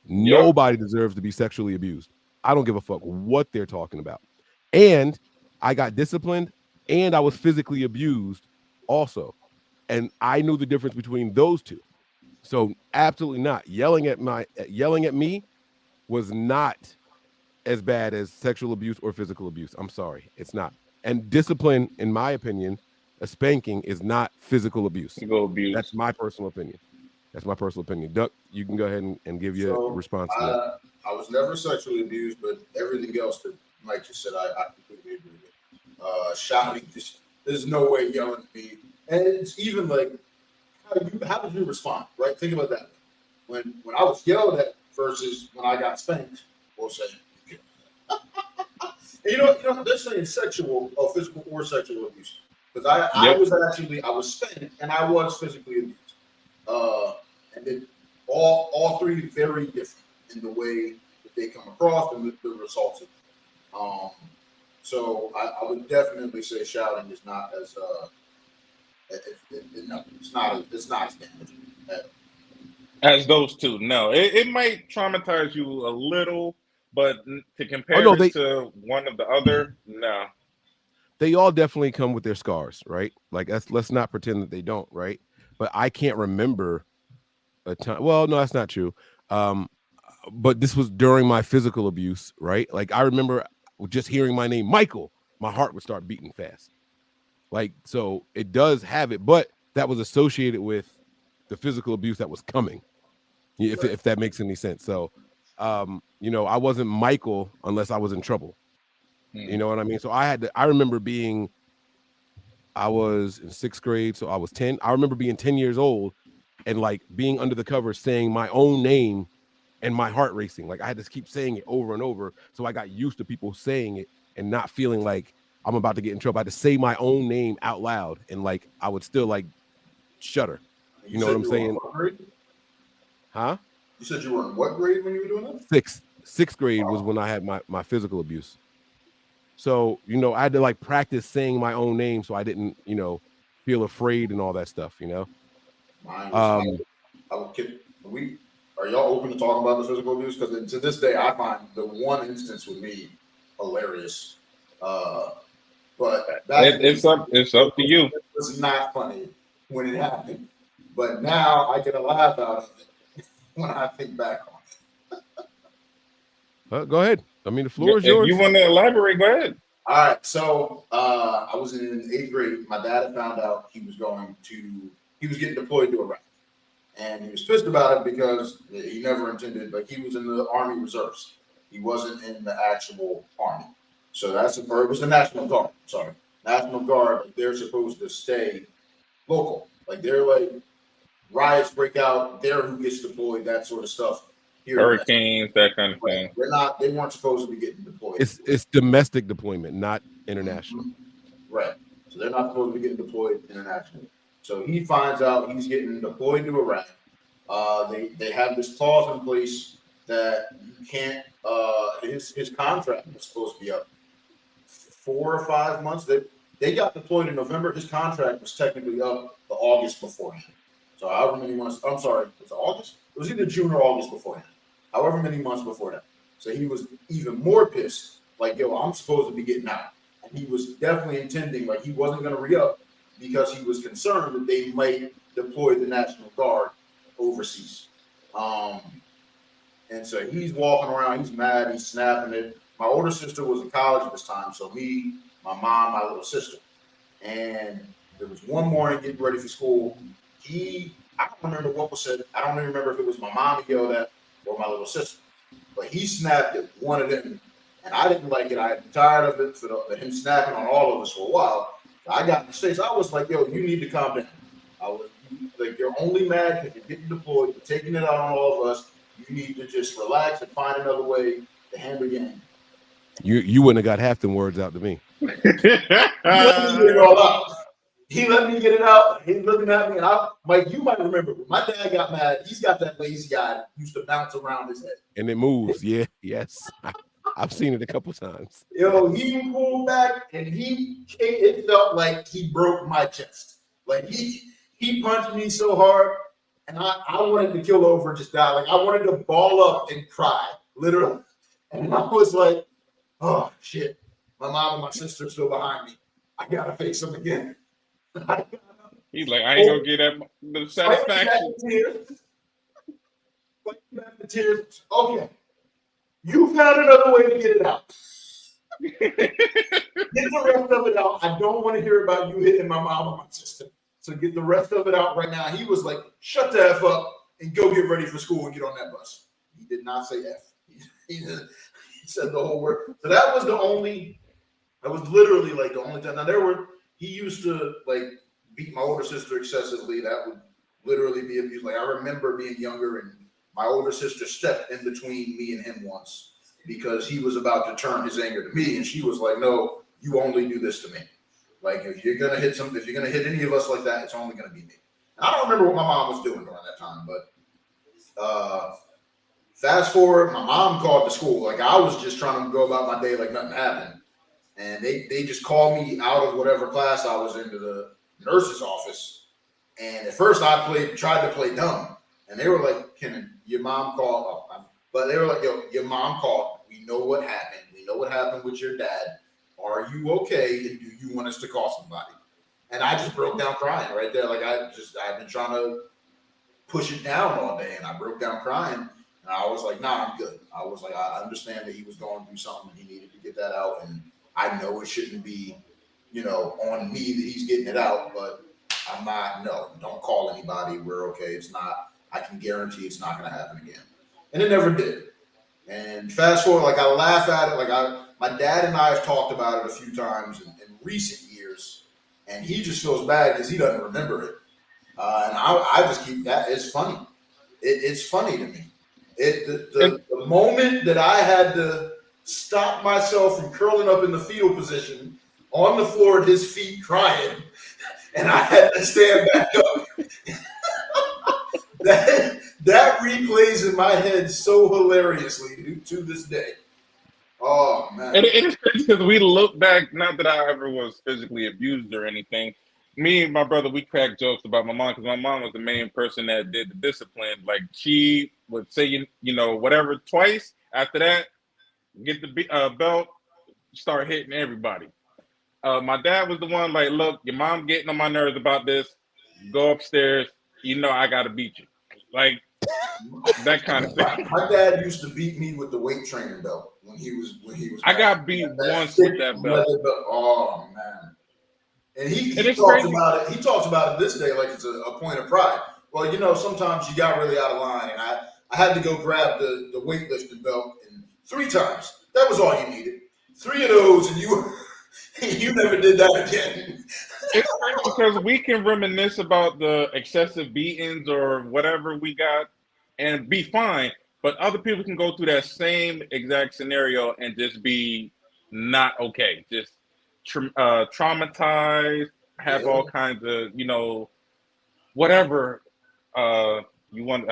Nobody deserves to be sexually abused. I don't give a fuck what they're talking about. And I got disciplined and I was physically abused also. And I knew the difference between those two. So absolutely not. Yelling at me was not as bad as sexual abuse or physical abuse. I'm sorry. It's not. And discipline, in my opinion, a spanking is not physical abuse. Physical abuse. That's my personal opinion. Duck, you can go ahead and give your response to that. I was never sexually abused, but everything else that Mike just said, I completely agree with. Shouting, there's no way yelling at me. And it's even like, how did you respond, right? Think about that. When I was yelled at versus when I got spanked, we'll say. And they're saying sexual or physical or sexual abuse. Because I was spanked and I was physically abused. And then all three very different in the way that they come across and the results of them. So I would definitely say shouting is not as it's not as damaging as those two. No, it might traumatize you a little, but to compare it to one of the other, no. They all definitely come with their scars, right? Like let's not pretend that they don't, right? But I can't remember a time. Well, no, that's not true. But this was during my physical abuse, right? Like I remember just hearing my name, Michael, my heart would start beating fast. Like, so it does have it, but that was associated with the physical abuse that was coming, if that makes any sense. So, I wasn't Michael unless I was in trouble. You know what I mean? So I remember I was in 6th grade, so I was 10. I remember being 10 years old and like being under the covers saying my own name and my heart racing. Like I had to keep saying it over and over. So I got used to people saying it and not feeling like I'm about to get in trouble. I had to say my own name out loud and like I would still like shudder. You know what I'm saying? Huh? You said you were in what grade when you were doing that? Sixth grade was when I had my physical abuse. So, I had to like practice saying my own name so I didn't, feel afraid and all that stuff, Are y'all open to talking about the physical abuse? Because to this day, I find the one instance with me hilarious. But it's up to you. It was not funny when it happened, but now I get a laugh out of it when I think back on it. Go ahead. I mean, the floor is yours. If you want to elaborate, go ahead. All right. So I was in 8th grade. My dad had found out he was getting deployed to Iraq. And he was pissed about it because he never intended, but he was in the Army Reserves. He wasn't in the actual Army. So it was the National Guard. Sorry. National Guard, they're supposed to stay local. Like they're like riots break out, they're who gets deployed, that sort of stuff. Hurricanes, that kind of thing. They weren't supposed to be getting deployed. It's domestic deployment, not international. Right. So they're not supposed to be getting deployed internationally. So he finds out he's getting deployed to Iraq. They have this clause in place that you can't. His contract was supposed to be up 4 or 5 months. They got deployed in November. His contract was technically up the August beforehand. So however many months. I'm sorry, was it August? It was either June or August beforehand. However many months before that. So he was even more pissed. Like, yo, I'm supposed to be getting out. And he was definitely intending, like, he wasn't going to re-up because he was concerned that they might deploy the National Guard overseas. And so he's walking around, he's mad, he's snapping it. My older sister was in college at this time, so me, my mom, my little sister. And there was one morning getting ready for school. I don't remember what was said. I don't even remember if it was my mom who yelled at or my little sister. But he snapped at one of them. And I didn't like it. I had been tired of it for him snapping on all of us for a while. I got in the States. I was like, yo, you need to calm down. I was like, you're only mad because you're getting deployed. You're taking it out on all of us. You need to just relax and find another way to handle your anger. You wouldn't have got half them words out to me. He let me get it all out. He let me get it out. He's looking at me, and Mike, you might remember when my dad got mad. He's got that lazy eye that used to bounce around his head, and it moves. Yeah, yes, I've seen it a couple times. Yo, he pulled back, and it felt like he broke my chest. Like he punched me so hard, and I wanted to kill over and just die. Like I wanted to ball up and cry, literally. And I was like, oh shit, my mom and my sister are still behind me. I gotta face them again. He's like, I ain't gonna get that the satisfaction. Back the tears. Okay, you found another way to get it out. Get the rest of it out. I don't want to hear about you hitting my mom or my sister. So get the rest of it out right now. He was like, shut the F up and go get ready for school and get on that bus. He did not say F. He said the whole word. So that was literally like the only time. Now he used to like beat my older sister excessively. That would literally be abuse. Like I remember being younger and my older sister stepped in between me and him once because he was about to turn his anger to me. And she was like, no, you only do this to me. Like if you're gonna hit any of us like that, it's only gonna be me. And I don't remember what my mom was doing during that time, but fast forward, my mom called the school. Like I was just trying to go about my day like nothing happened. And they just called me out of whatever class I was in to the nurse's office. And at first I tried to play dumb. And they were like, can your mom call? But they were like, yo, your mom called. We know what happened. We know what happened with your dad. Are you okay? And do you want us to call somebody? And I just broke down crying right there. Like I've been trying to push it down all day. And I broke down crying. And I was like, nah, I'm good. I was like, I understand that he was going through something and he needed to get that out. And I know it shouldn't be, on me that he's getting it out, but I'm not, no, don't call anybody. We're okay. It's not, I can guarantee it's not going to happen again. And it never did. And fast forward, like I laugh at it. Like my dad and I have talked about it a few times in recent years, and he just feels bad because he doesn't remember it. And I just keep that. It's funny. It's funny to me. The moment that I had to stop myself from curling up in the fetal position on the floor at his feet crying, and I had to stand back up. that replays in my head so hilariously to this day. Oh man! And it's crazy because we look back. Not that I ever was physically abused or anything. Me and my brother, we crack jokes about my mom because my mom was the main person that did the discipline. Like she would say, whatever twice. After that, get the belt, start hitting everybody. My dad was the one like, look, your mom getting on my nerves about this. Go upstairs. I gotta beat you. Like that kind of thing. My dad used to beat me with the weight training belt when he was. I got beat once with that belt. Oh man! And he talks about it. He talks about it this day like it's a point of pride. Well, sometimes you got really out of line, and I had to go grab the weightlifting belt, and 3 times. That was all you needed. 3 of those, and you never did that again. It's funny because we can reminisce about the excessive beatings or whatever we got and be fine, but other people can go through that same exact scenario and just be not okay, just traumatized, have all kinds of whatever you want,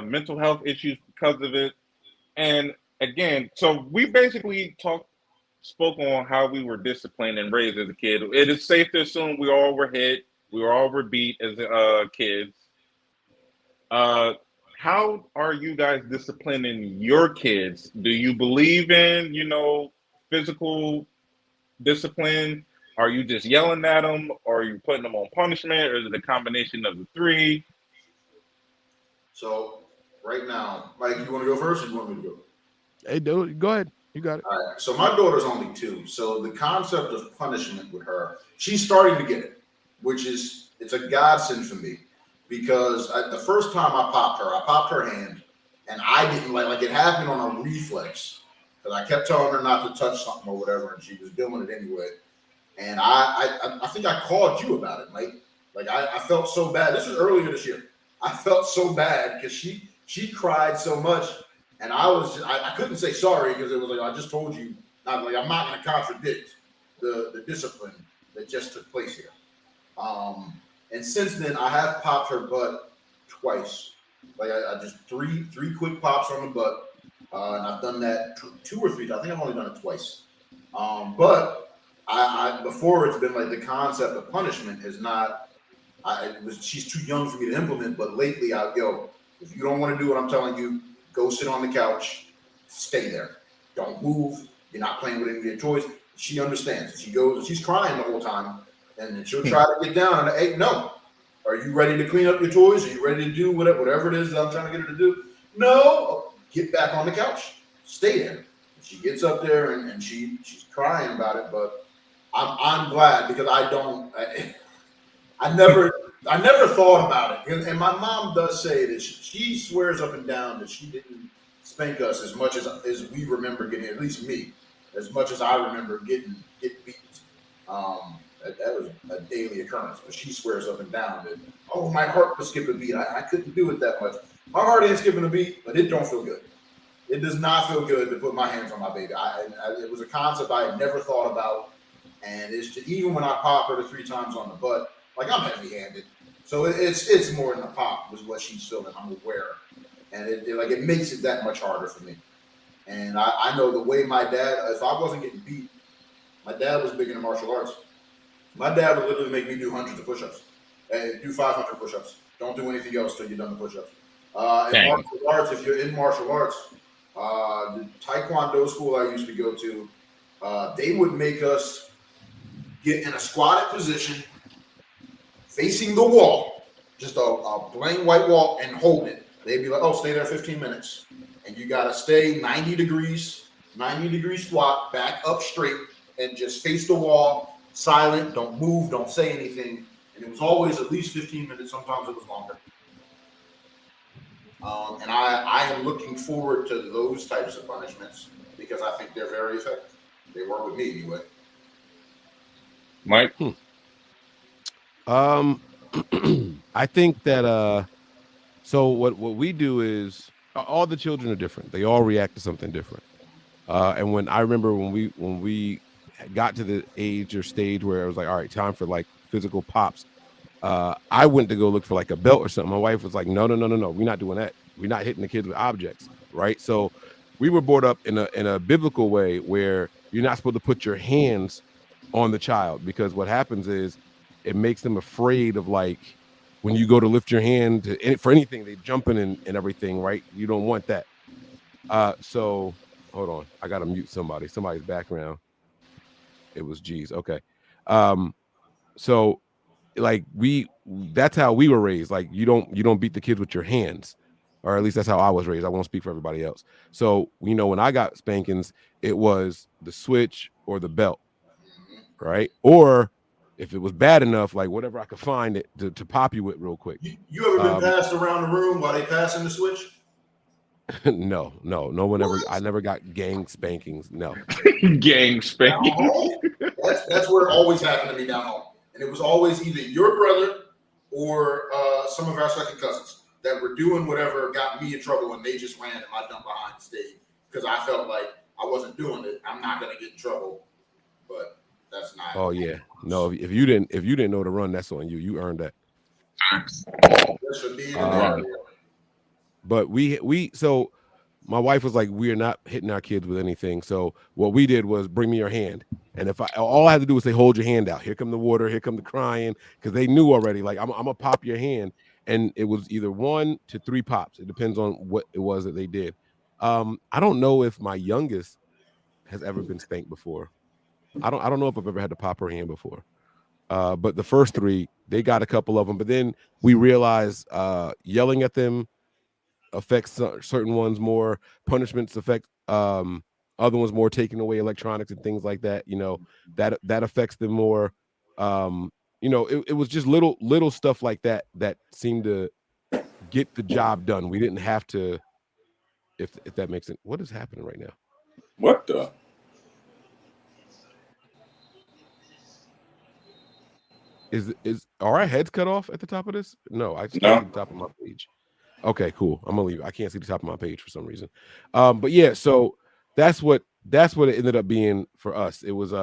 mental health issues because of it. And again, so we basically spoke on how we were disciplined and raised as a kid. It is safe to assume we all were hit, we all were beat as kids. how are you guys disciplining your kids? Do you believe in, physical discipline? Are you just yelling at them? Or are you putting them on punishment? Or is it a combination of the three? So right now, Mike, you want to go first, or you want me to go? Hey, dude, go ahead. You got it. All right. So my daughter's only 2. So the concept of punishment with her, she's starting to get it, which is it's a godsend for me because the first time I popped her hand, and I didn't like it happened on a reflex because I kept telling her not to touch something or whatever, and she was doing it anyway. And I think I called you about it, Mike. Like I felt so bad. This was earlier this year. I felt so bad because she cried so much. And I couldn't say sorry because it was like, I just told you, I'm not going to contradict the discipline that just took place here. And since then, I have popped her butt twice. Like I just three quick pops on the butt. And I've done that 2 or 3 times. I think I've only done it twice. But I before it's been like the concept of punishment is not, she's too young for me to implement. But lately, if you don't want to do what I'm telling you, go sit on the couch, stay there. Don't move. You're not playing with any of your toys. She understands. She goes, she's crying the whole time. And then she'll try to get down. And hey, no. Are you ready to clean up your toys? Are you ready to do whatever it is that I'm trying to get her to do? No. Get back on the couch. Stay there. She gets up there and she's crying about it. But I'm glad because I never thought about it. And my mom does say that she swears up and down that she didn't spank us as much as we remember getting, at least me, as much as I remember getting beat. That was a daily occurrence. But she swears up and down that, oh, my heart was skipping a beat. I couldn't do it that much. My heart ain't skipping a beat, but it don't feel good. It does not feel good to put my hands on my baby. It was a concept I had never thought about. And it's just, even when I pop her 3 times on the butt, like I'm heavy-handed. So it's more than a pop was what she's feeling. I'm aware. And it makes it that much harder for me. And I know the way my dad, if I wasn't getting beat, my dad was big into martial arts. My dad would literally make me do hundreds of push-ups. Hey, do 500 push-ups. Don't do anything else till you're done the push-ups. In martial arts, if you're in martial arts, the Taekwondo school I used to go to, they would make us get in a squatted position, facing the wall, just a blank white wall, and hold it. They'd be like, oh, stay there 15 minutes. And you got to stay 90 degrees squat, back up straight, and just face the wall, silent, don't move, don't say anything. And it was always at least 15 minutes. Sometimes it was longer. And I am looking forward to those types of punishments because I think they're very effective. They work with me anyway. Mike? I think that so what we do is all the children are different. They all react to something different. And when I remember when we got to the age or stage where it was like, all right, time for like physical pops, I went to go look for like a belt or something. My wife was like, no, we're not doing that. We're not hitting the kids with objects, right? So we were brought up in a biblical way where you're not supposed to put your hands on the child, because what happens is it makes them afraid of, like, when you go to lift your hand for anything, they jumping and everything, right? You don't want that. So hold on, I gotta mute somebody's background. It was G's. Okay. So like that's how we were raised. Like you don't beat the kids with your hands, or at least that's how I was raised. I won't speak for everybody else. So, when I got spankings, it was the switch or the belt, right? Or if it was bad enough, like whatever I could find it to pop you with real quick. You ever been passed around the room while they passing the switch? No one ever. I never got gang spankings. No. Gang spankings. That's where it always happened to me down home. And it was always either your brother or some of our second cousins that were doing whatever got me in trouble, and they just ran and I dumped behind the stage because I felt like I wasn't doing it. I'm not going to get in trouble. But that's not. Oh yeah. No, if you didn't know to run, that's on you. You earned that. But so my wife was like, we're not hitting our kids with anything. So what we did was bring me your hand. And all I had to do was say, hold your hand out. Here come the water. Here come the crying. Because they knew already, like, I'm going to pop your hand. and it was either 1 to 3 pops. It depends on what it was that they did. I don't know if my youngest has ever been spanked before. I don't know if I've ever had to pop her hand before. But the first 3, they got a couple of them. But then we realized yelling at them affects certain ones more. Punishments affect other ones more. Taking away electronics and things like that. That affects them more. It was just little stuff like that that seemed to get the job done. We didn't have to. If that makes sense. What is happening right now? What the? Are our heads cut off at the top of this? No, I just can't see the top of my page. Okay, cool. I'm gonna leave. I can't see the top of my page for some reason. But yeah, so that's what it ended up being for us. It was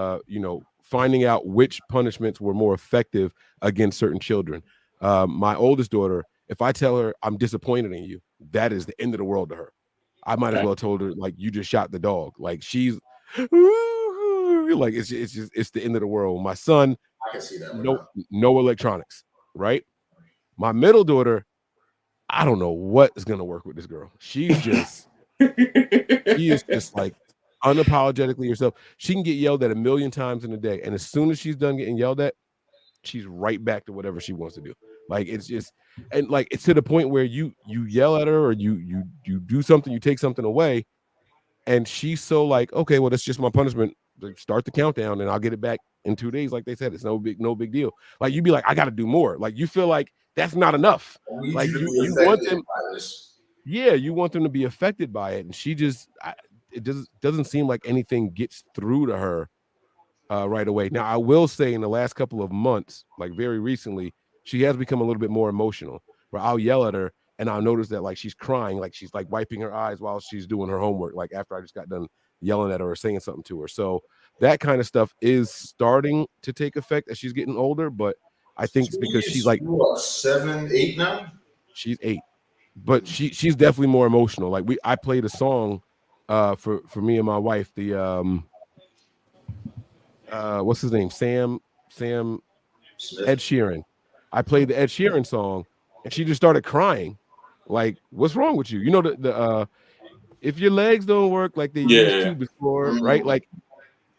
finding out which punishments were more effective against certain children. My oldest daughter, if I tell her I'm disappointed in you, that is the end of the world to her. I might as well told her like you just shot the dog. Like she's like it's the end of the world. My son, I can see that. No electronics, right? My middle daughter, I don't know what is gonna work with this girl. She is just like unapologetically herself. She can get yelled at 1,000,000 times in a day, and as soon as she's done getting yelled at, she's right back to whatever she wants to do. Like it's just, and like it's to the point where you yell at her or you do something, you take something away, and she's so like, okay, well that's just my punishment. Start the countdown, and I'll get it back in 2 days. Like they said, it's no big deal. Like you'd be like, I got to do more. Like you feel like that's not enough. Like you want them, yeah, you want them to be affected by it, and she just it doesn't seem like anything gets through to her right away. Now I will say in the last couple of months, like very recently, she has become a little bit more emotional. Where I'll yell at her and I'll notice that like she's crying, like she's like wiping her eyes while she's doing her homework. Like after I just got done yelling at her or saying something to her. So that kind of stuff is starting to take effect as she's getting older. But I think it's because she's like 7, 8 now. She's 8, but she's definitely more emotional. Like I played a song for me and my wife. The what's his name? Sam Smith. Ed Sheeran. I played the Ed Sheeran song, and she just started crying. Like, what's wrong with you? You know the if your legs don't work like they used to before, right? Like,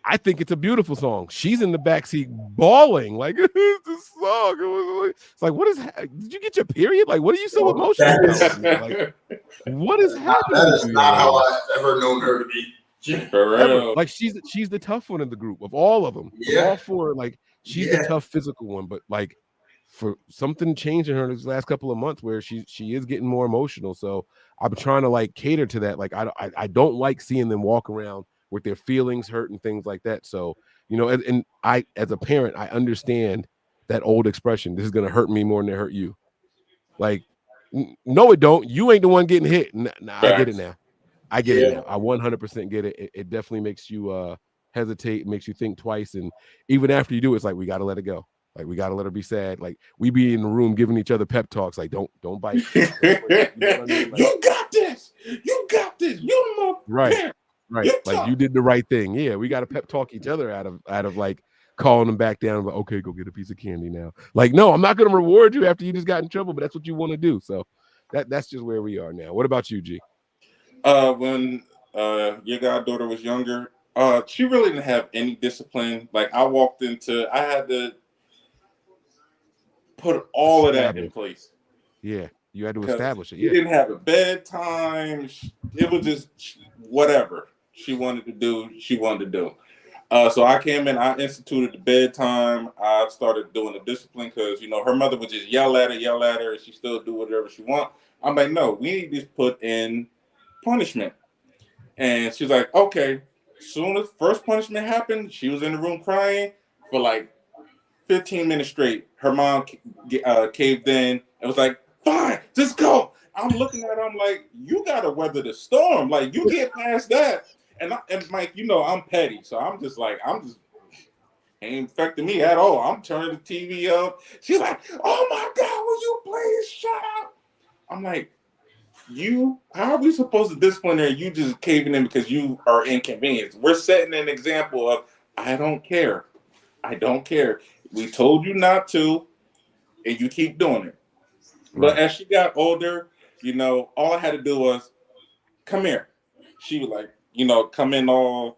I think it's a beautiful song. She's in the backseat bawling, like it's the song. It's like, what is? Did you get your period? Like, what are you so emotional about? Like, what is happening? That is not how I've ever known her to be. Ever. Like she's the tough one in the group of all of them. Yeah. Of all 4, like she's the tough physical one, but like for something changing her this last couple of months where she is getting more emotional. So I'm trying to like cater to that. Like I don't like seeing them walk around with their feelings hurt and things like that. So, and I, as a parent, I understand that old expression. This is going to hurt me more than it hurt you. Like, no, it don't. You ain't the one getting hit. Nah, I get it now. I get it now. I 100% get it. It definitely makes you hesitate, makes you think twice. And even after you do it, it's like, we got to let it go. Like, we got to let her be sad. Like, we be in the room giving each other pep talks. Like, don't bite. You know what I mean? Like, you got this. You got this. You're my right. Right. Like you did the right thing. Yeah. We got to pep talk each other out of like calling them back down. Like, okay, go get a piece of candy now. Like, no, I'm not going to reward you after you just got in trouble, but that's what you want to do. So that's just where we are now. What about you, G? When your goddaughter was younger, she really didn't have any discipline. Like I had to put all of that in place. Yeah. You had to establish it. Yeah. She didn't have a bedtime. It was just whatever she wanted to do, she wanted to do. So I came in, I instituted the bedtime. I started doing the discipline because, her mother would just yell at her, and she still do whatever she want. I'm like, no, we need to put in punishment. And she's like, okay. Soon as first punishment happened, she was in the room crying for like 15 minutes straight. Her mom caved in and was like, fine, just go. I'm looking at her, I'm like, you gotta weather the storm. Like, you get past that. And Mike, I'm petty. So I'm just ain't affecting me at all. I'm turning the TV up. She's like, oh my God, will you please shut up? I'm like, how are we supposed to discipline her? You just caving in because you are inconvenienced. We're setting an example of, I don't care. I don't care. We told you not to, and you keep doing it. But as she got older, all I had to do was come here. She was like, come in all.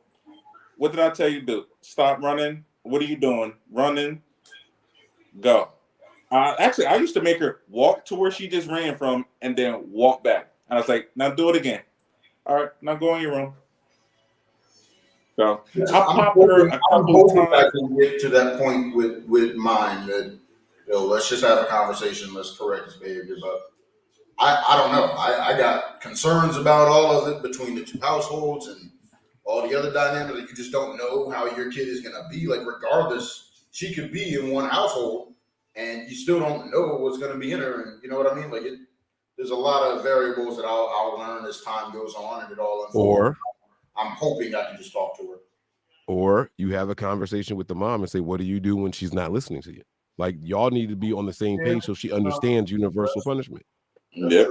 What did I tell you to do? Stop running. What are you doing? Running. Go. Actually, I used to make her walk to where she just ran from and then walk back. And I was like, now do it again. All right, now go in your room. So I popped her a couple of times. I can get to that point with mine that, let's just have a conversation. Let's correct this behavior. But I don't know. I got concerns about all of it between the two households and all the other dynamics that you just don't know how your kid is going to be. Like, regardless, she could be in one household and you still don't know what's going to be in her. And you know what I mean? Like, there's a lot of variables that I'll learn as time goes on and it all unfolds. Or I'm hoping I can just talk to her. Or you have a conversation with the mom and say, what do you do when she's not listening to you? Like, y'all need to be on the same page so she understands universal punishment. Yeah.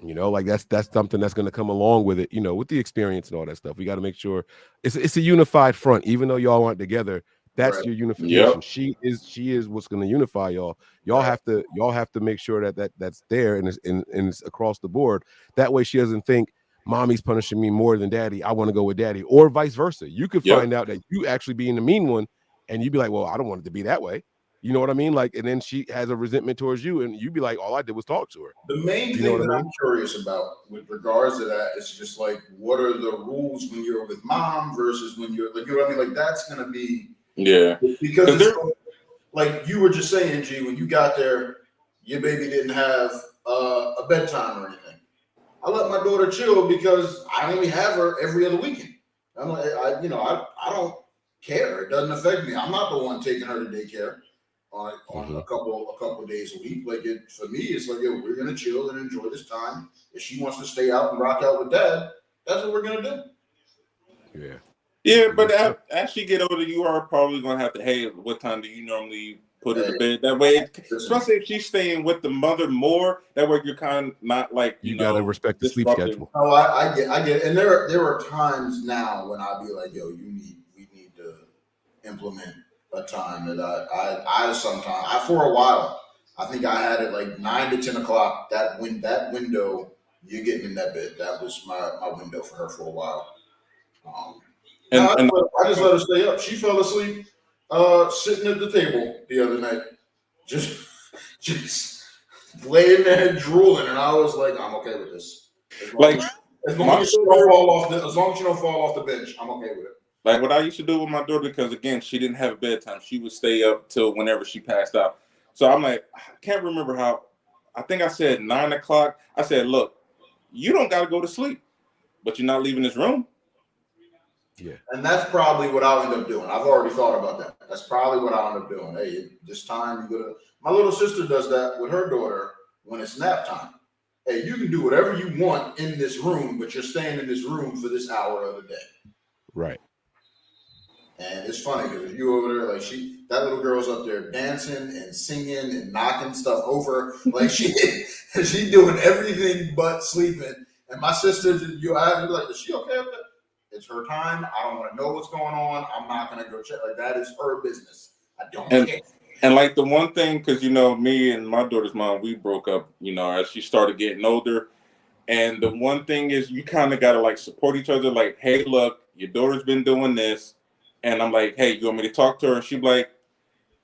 Like that's something that's going to come along with it, with the experience and all that stuff. We got to make sure it's a unified front, even though y'all aren't together. That's your unification. Yep. She is what's going to unify y'all. Y'all have to make sure that's there and it's across the board. That way she doesn't think mommy's punishing me more than daddy. I want to go with daddy, or vice versa. You could find out that you actually being the mean one, and you'd be like, well, I don't want it to be that way. You know what I mean? Like, and then she has a resentment towards you, and you'd be like, all I did was talk to her. The main thing that I'm curious about with regards to that is just like, what are the rules when you're with mom versus when you're like, you know what I mean? Like, that's going to be, because it's like you were just saying, G, when you got there, your baby didn't have a bedtime or anything. I let my daughter chill because I only have her every other weekend. I'm like, I don't care. It doesn't affect me. I'm not the one taking her to daycare on a couple of days a week. Like, for me, it's like, we're gonna chill and enjoy this time. If she wants to stay out and rock out with dad, that's what we're gonna do. Yeah, but as she get older, you are probably gonna have to. Hey, what time do you normally put her to bed? That way, especially if she's staying with the mother more, that way you're kind of not like you gotta respect the sleep schedule. Oh, I get, and there are times now when I'd be like, we need to implement a time that I sometimes for a while I think I had it like 9 to 10 o'clock. That window you're getting in that bed. That was my window for her for a while. I just let her stay up. She fell asleep sitting at the table the other night, just laying there drooling, and I was like, I'm okay with this. As long as you don't fall off the bench, I'm okay with it. Like what I used to do with my daughter, because again, she didn't have a bedtime. She would stay up till whenever she passed out. So I'm like, I can't remember how. I think I said 9 o'clock. I said, look, you don't got to go to sleep, but you're not leaving this room. Yeah. And that's probably what I'll end up doing. I've already thought about that. That's probably what I'll end up doing. Hey, this time my little sister does that with her daughter when it's nap time. Hey, you can do whatever you want in this room, but you're staying in this room for this hour of the day. Right. And it's funny because you over there, like that little girl's up there dancing and singing and knocking stuff over. Like she doing everything but sleeping. And my sister, I have to be like, is she okay with that? It's her time. I don't want to know what's going on. I'm not going to go check. Like, that is her business. I don't care. And like the one thing, because, me and my daughter's mom, we broke up, as she started getting older. And the one thing is you kind of got to like support each other. Like, hey, look, your daughter's been doing this. And I'm like, hey, you want me to talk to her? And she'd be like,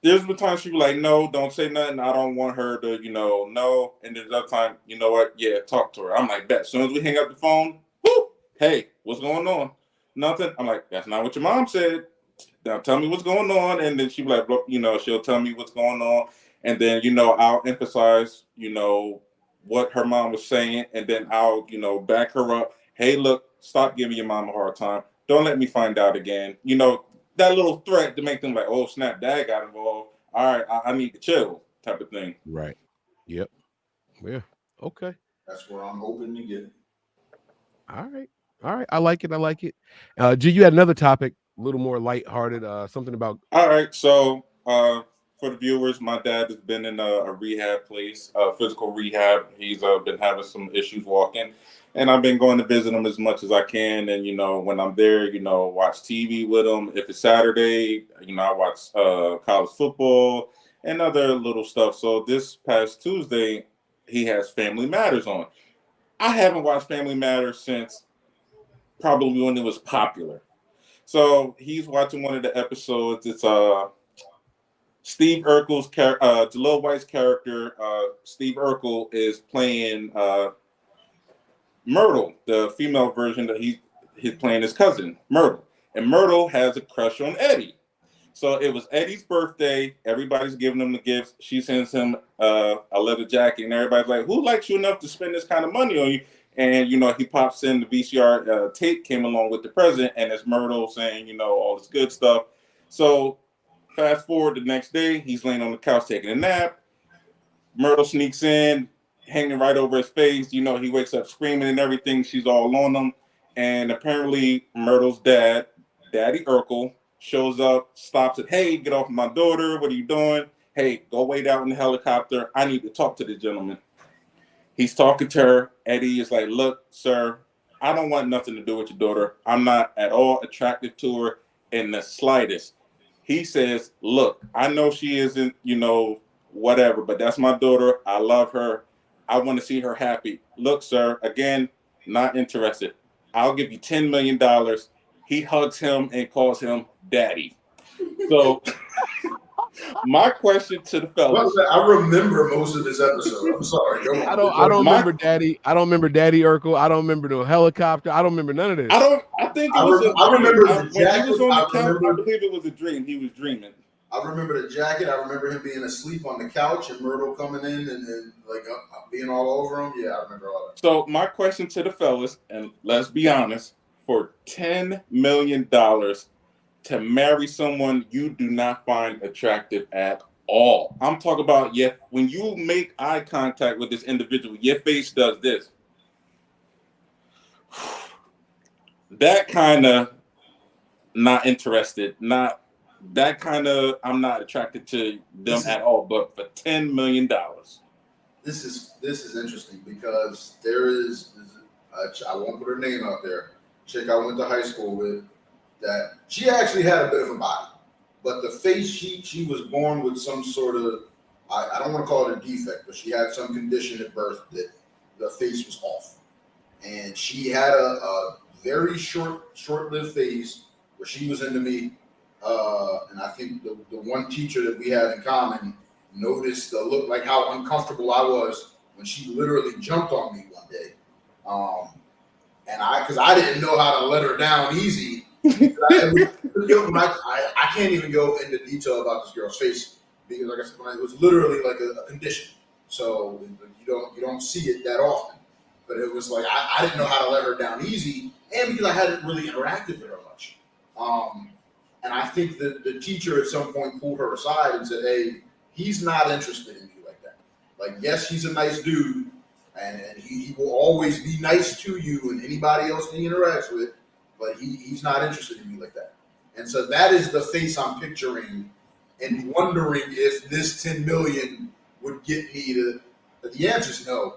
there's been times she'd be like, no, don't say nothing. I don't want her to, no. And there's other time, you know what? Yeah, talk to her. I'm like, bet. As soon as we hang up the phone, whoo, hey, what's going on? Nothing. I'm like, that's not what your mom said. Now tell me what's going on. And then she'd be like, she'll tell me what's going on. And then, I'll emphasize, what her mom was saying. And then I'll, back her up. Hey, look, stop giving your mom a hard time. Don't let me find out again. That little threat to make them like, oh, snap, dad got involved. All right, I need to chill type of thing. Right. Yep. Yeah. Okay. That's where I'm hoping to get. All right. I like it. G, you had another topic, a little more lighthearted, something about. All right. So for the viewers, my dad has been in a rehab place, physical rehab. He's been having some issues walking. And I've been going to visit him as much as I can. And, when I'm there, watch TV with him. If it's Saturday, I watch college football. and other little stuff. So this past Tuesday, he has Family Matters on. I haven't watched Family Matters since probably when it was popular. So he's watching one of the episodes. It's Steve Urkel's Jaleel White's character. Steve Urkel is playing Myrtle, the female version that he's playing his cousin Myrtle, and Myrtle has a crush on Eddie. So it was Eddie's birthday. Everybody's giving him the gifts. She sends him a leather jacket, and everybody's like, "Who likes you enough to spend this kind of money on you?" And he pops in the VCR tape came along with the present, and it's Myrtle saying, all this good stuff. So fast forward the next day, he's laying on the couch taking a nap. Myrtle sneaks in, hanging right over his face. He wakes up screaming and everything. She's all on him, and apparently Myrtle's dad, Daddy Urkel, shows up, stops it. "Hey, get off my daughter. What are you doing? Hey, go wait out in the helicopter. I need to talk to the gentleman." He's talking to her. Eddie is like, "Look, sir, I don't want nothing to do with your daughter. I'm not at all attracted to her in the slightest." He says, "Look, I know she isn't, whatever, but that's my daughter. I love her. I want to see her happy. Look, sir, again, not interested. I'll give you $10 million. He hugs him and calls him daddy. So my question to the fellas. I remember most of this episode. I'm sorry. Go on. I don't remember Daddy. I don't remember Daddy Urkel. I don't remember the helicopter. I don't remember none of this. I think it was I remember the when jacket. he was on the couch, I believe it was a dream. He was dreaming. I remember the jacket. I remember him being asleep on the couch and Myrtle coming in and being all over him. Yeah, I remember all that. So my question to the fellas, and let's be honest, for $10 million to marry someone you do not find attractive at all. I'm talking about when you make eye contact with this individual, your face does this. That kind of not interested, not that kind of I'm not attracted to them at all, but for $10 million. This is interesting because there is I won't put her name out there. Chick I went to high school with, that she actually had a bit of a body, but the face she was born with some sort of I don't want to call it a defect, but she had some condition at birth that the face was off, and she had a very short-lived phase where she was into me, and I think the one teacher that we had in common noticed the look, like how uncomfortable I was when she literally jumped on me one day, and because I didn't know how to let her down easy. I can't even go into detail about this girl's face because, like I said, it was literally like a condition. So you don't see it that often. But it was like I didn't know how to let her down easy, and because I hadn't really interacted with her much. And I think that the teacher at some point pulled her aside and said, "Hey, he's not interested in you like that. Like, yes, he's a nice dude, and he will always be nice to you and anybody else he interacts with, but he's not interested in you like that." And so that is the face I'm picturing and wondering if this 10 million would get me to. The answer is no.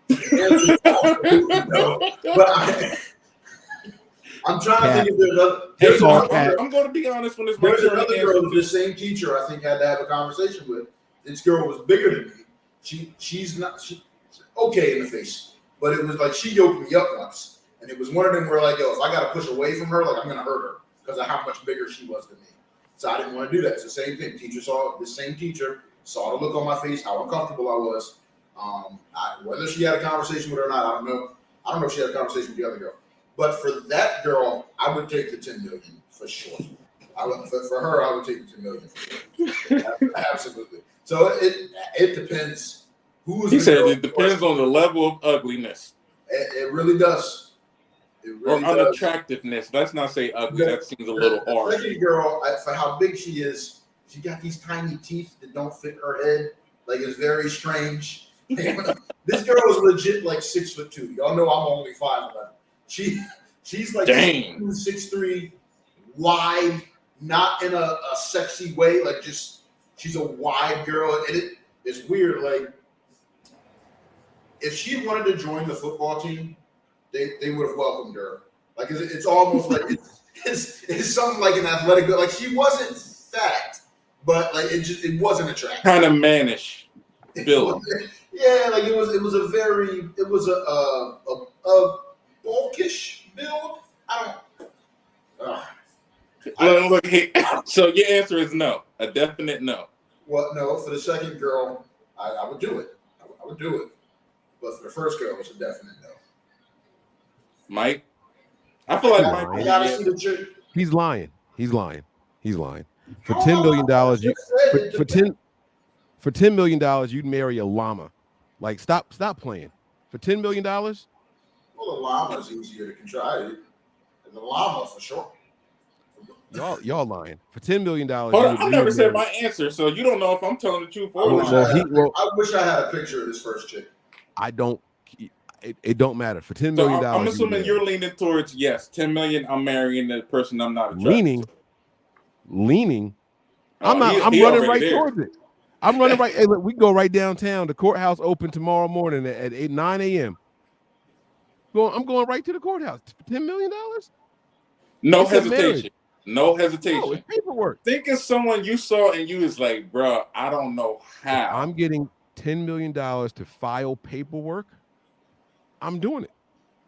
The answer is no. But I'm trying to think if there's I'm going to be honest when this. There's another girl who the same teacher I think had to have a conversation with. This girl was bigger than me. She's okay in the face, but it was like she yoked me up once, and it was one of them where like, yo, if I got to push away from her, like I'm gonna hurt her because of how much bigger she was than me. So I didn't want to do that. It's the same thing. The same teacher saw the look on my face, how uncomfortable I was. Whether she had a conversation with her or not, I don't know. I don't know if she had a conversation with the other girl. But for that girl, I would take the 10 million for sure. For her, I would take the 10 million for sure. Absolutely. So it depends. He said it depends on the level of ugliness. It really does. It really or unattractiveness. Let's not say ugly. That seems a little harsh. The second girl, for how big she is, she got these tiny teeth that don't fit her head. Like, it's very strange. This girl is legit like 6'2". Y'all know I'm only 5'11". She's like 6'3", wide, not in a sexy way. Like, just she's a wide girl, and it's weird. Like, if she wanted to join the football team, they would have welcomed her. Like, it's almost like it's something like an athletic girl. Like, she wasn't fat, but like it wasn't attractive. Kind of mannish build. Yeah, like it was a bulkish build. I don't. Look, so your answer is no, a definite no. Well, no, for the second girl, I would do it. I would do it. But for the first girl, it's a definite no. Mike, I feel like Mike. I gotta see the chick. He's lying. For $10 million, for $10 million, you'd marry a llama. Like, stop playing. For $10 million? Well, the llama is easier to contrive than the llama for sure. Y'all lying. For $10 million. I never said my answer, so you don't know if I'm telling the truth or not. I wish I had a picture of this first chick. I don't. It don't matter. For $10 million. So I'm assuming you're leaning towards yes. 10 million. I'm marrying the person I'm not attracted to. Leaning. I'm not. I'm running right towards it. I'm running right. Hey, look, we go right downtown. The courthouse open tomorrow morning at 9 a.m. I'm going right to the courthouse. $10 million? No hesitation. No hesitation. No, it's paperwork. Think of someone you saw and you was like, bro, I don't know how. I'm getting $10 million to file paperwork. I'm doing it.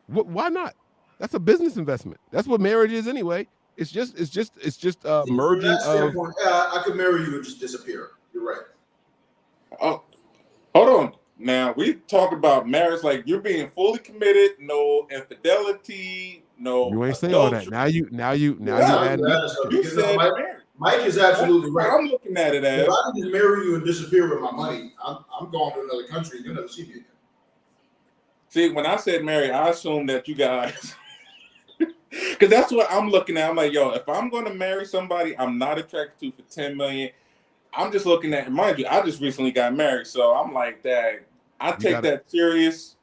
Why not? That's a business investment. That's what marriage is anyway. It's just merging of. I could marry you and just disappear. You're right. Oh, hold on. Now we talk about marriage like you're being fully committed, no infidelity, no. You ain't saying all that. Now you add. You said marriage. Mike is absolutely right. I'm looking at it as. If I can just marry you and disappear with my money, I'm going to another country. You'll never see me again. See, when I said marry, I assumed that you guys. Because that's what I'm looking at. I'm like, yo, if I'm going to marry somebody I'm not attracted to for 10 million, I'm just looking at, mind you, I just recently got married. So I'm like, that I take that serious.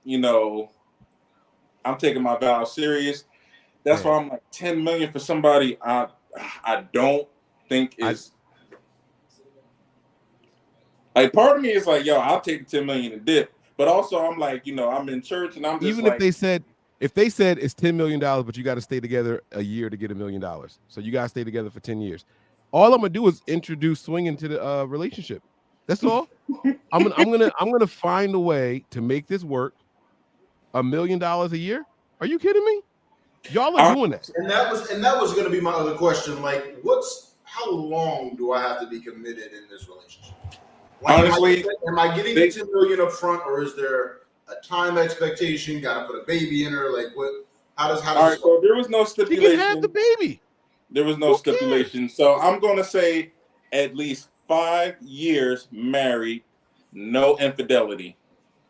You know, I'm taking my vows serious. That's why I'm like 10 million for somebody I don't think is. Like, part of me is like, yo, I'll take the 10 million and dip. But also, I'm like, you know, I'm in church and I'm just even like, if they said it's $10 million, but you got to stay together a year to get $1 million. So you got to stay together for 10 years. All I'm gonna do is introduce swinging to the relationship. That's all. I'm gonna find a way to make this work. $1 million a year? Are you kidding me? Y'all are doing that. And that was gonna be my other question. Like, how long do I have to be committed in this relationship? Like, honestly, am I getting the 10 million up front, or is there a time expectation? Got to put a baby in her? Like, what? How does? All right, so there was no stipulation. She can have the baby. There was no stipulation. So I'm going to say at least 5 years married, no infidelity.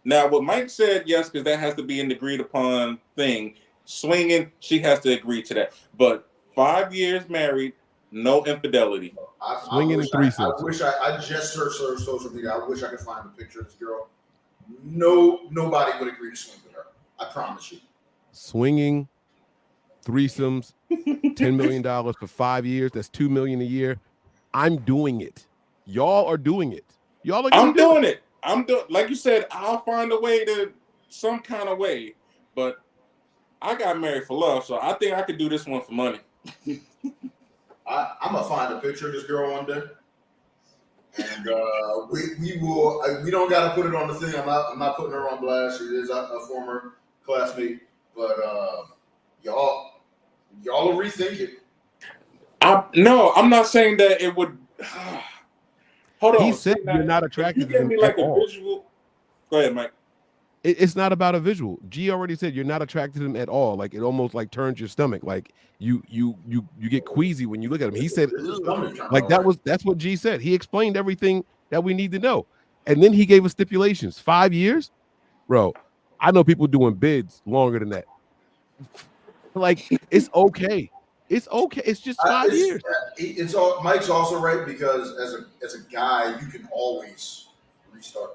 Now, what Mike said, yes, because that has to be an agreed upon thing. Swinging, she has to agree to that. But 5 years married, no infidelity. Swinging in threesomes. I wish I just searched her social media. I wish I could find a picture of this girl. Nobody would agree to swing with her. I promise you. Swinging, threesomes, $10 million for 5 years. That's $2 million a year. I'm doing it. Y'all are doing it. Y'all are. I'm doing it. I'm doing. Like you said, I'll find a way to some kind of way. But I got married for love, so I think I could do this one for money. I'm gonna find a picture of this girl one day, and we will. We don't gotta put it on the thing. I'm not putting her on blast. She is a former classmate, but y'all will rethink it. No, I'm not saying that it would. Hold on. He said you're not attracted to him me like at all. Visual. Go ahead, Mike. It's not about a visual. G already said you're not attracted to him at all. Like, it almost like turns your stomach. Like you get queasy when you look at him. He said like that's what G said. He explained everything that we need to know. And then he gave us stipulations. 5 years? Bro, I know people doing bids longer than that. Like, it's okay. It's okay. It's just 5 years. Mike's also right, because as a guy, you can always restart.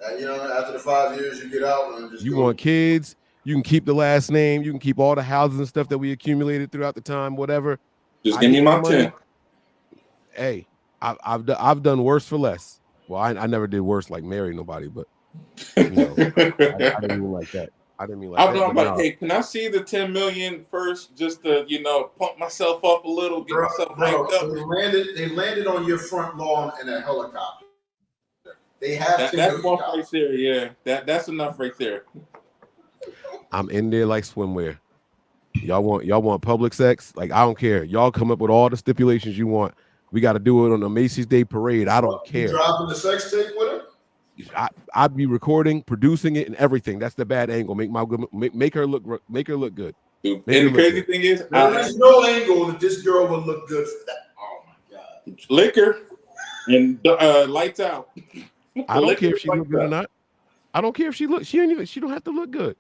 After the 5 years, you get out and just want kids. You can keep the last name. You can keep all the houses and stuff that we accumulated throughout the time. Whatever. Just give me my 10. Hey, I've done worse for less. Well, I never did worse like marry nobody, but I didn't even like that. I didn't mean like that. I'm But like, no, hey, can I see the 10 million first, just to pump myself up a little, get myself hyped up? They landed on your front lawn in a helicopter. They have That's enough right there. Yeah, that's enough right there. I'm in there like swimwear. Y'all want public sex? Like, I don't care. Y'all come up with all the stipulations you want. We got to do it on the Macy's Day Parade. I don't care. You dropping the sex tape with her? I'd be recording, producing it, and everything. That's the bad angle. Make her look good. Dude, and the crazy thing is, there's no angle that this girl would look good for that. Oh my god! Liquor and lights out. I don't care if she look good or not. I don't care if she look. She don't have to look good.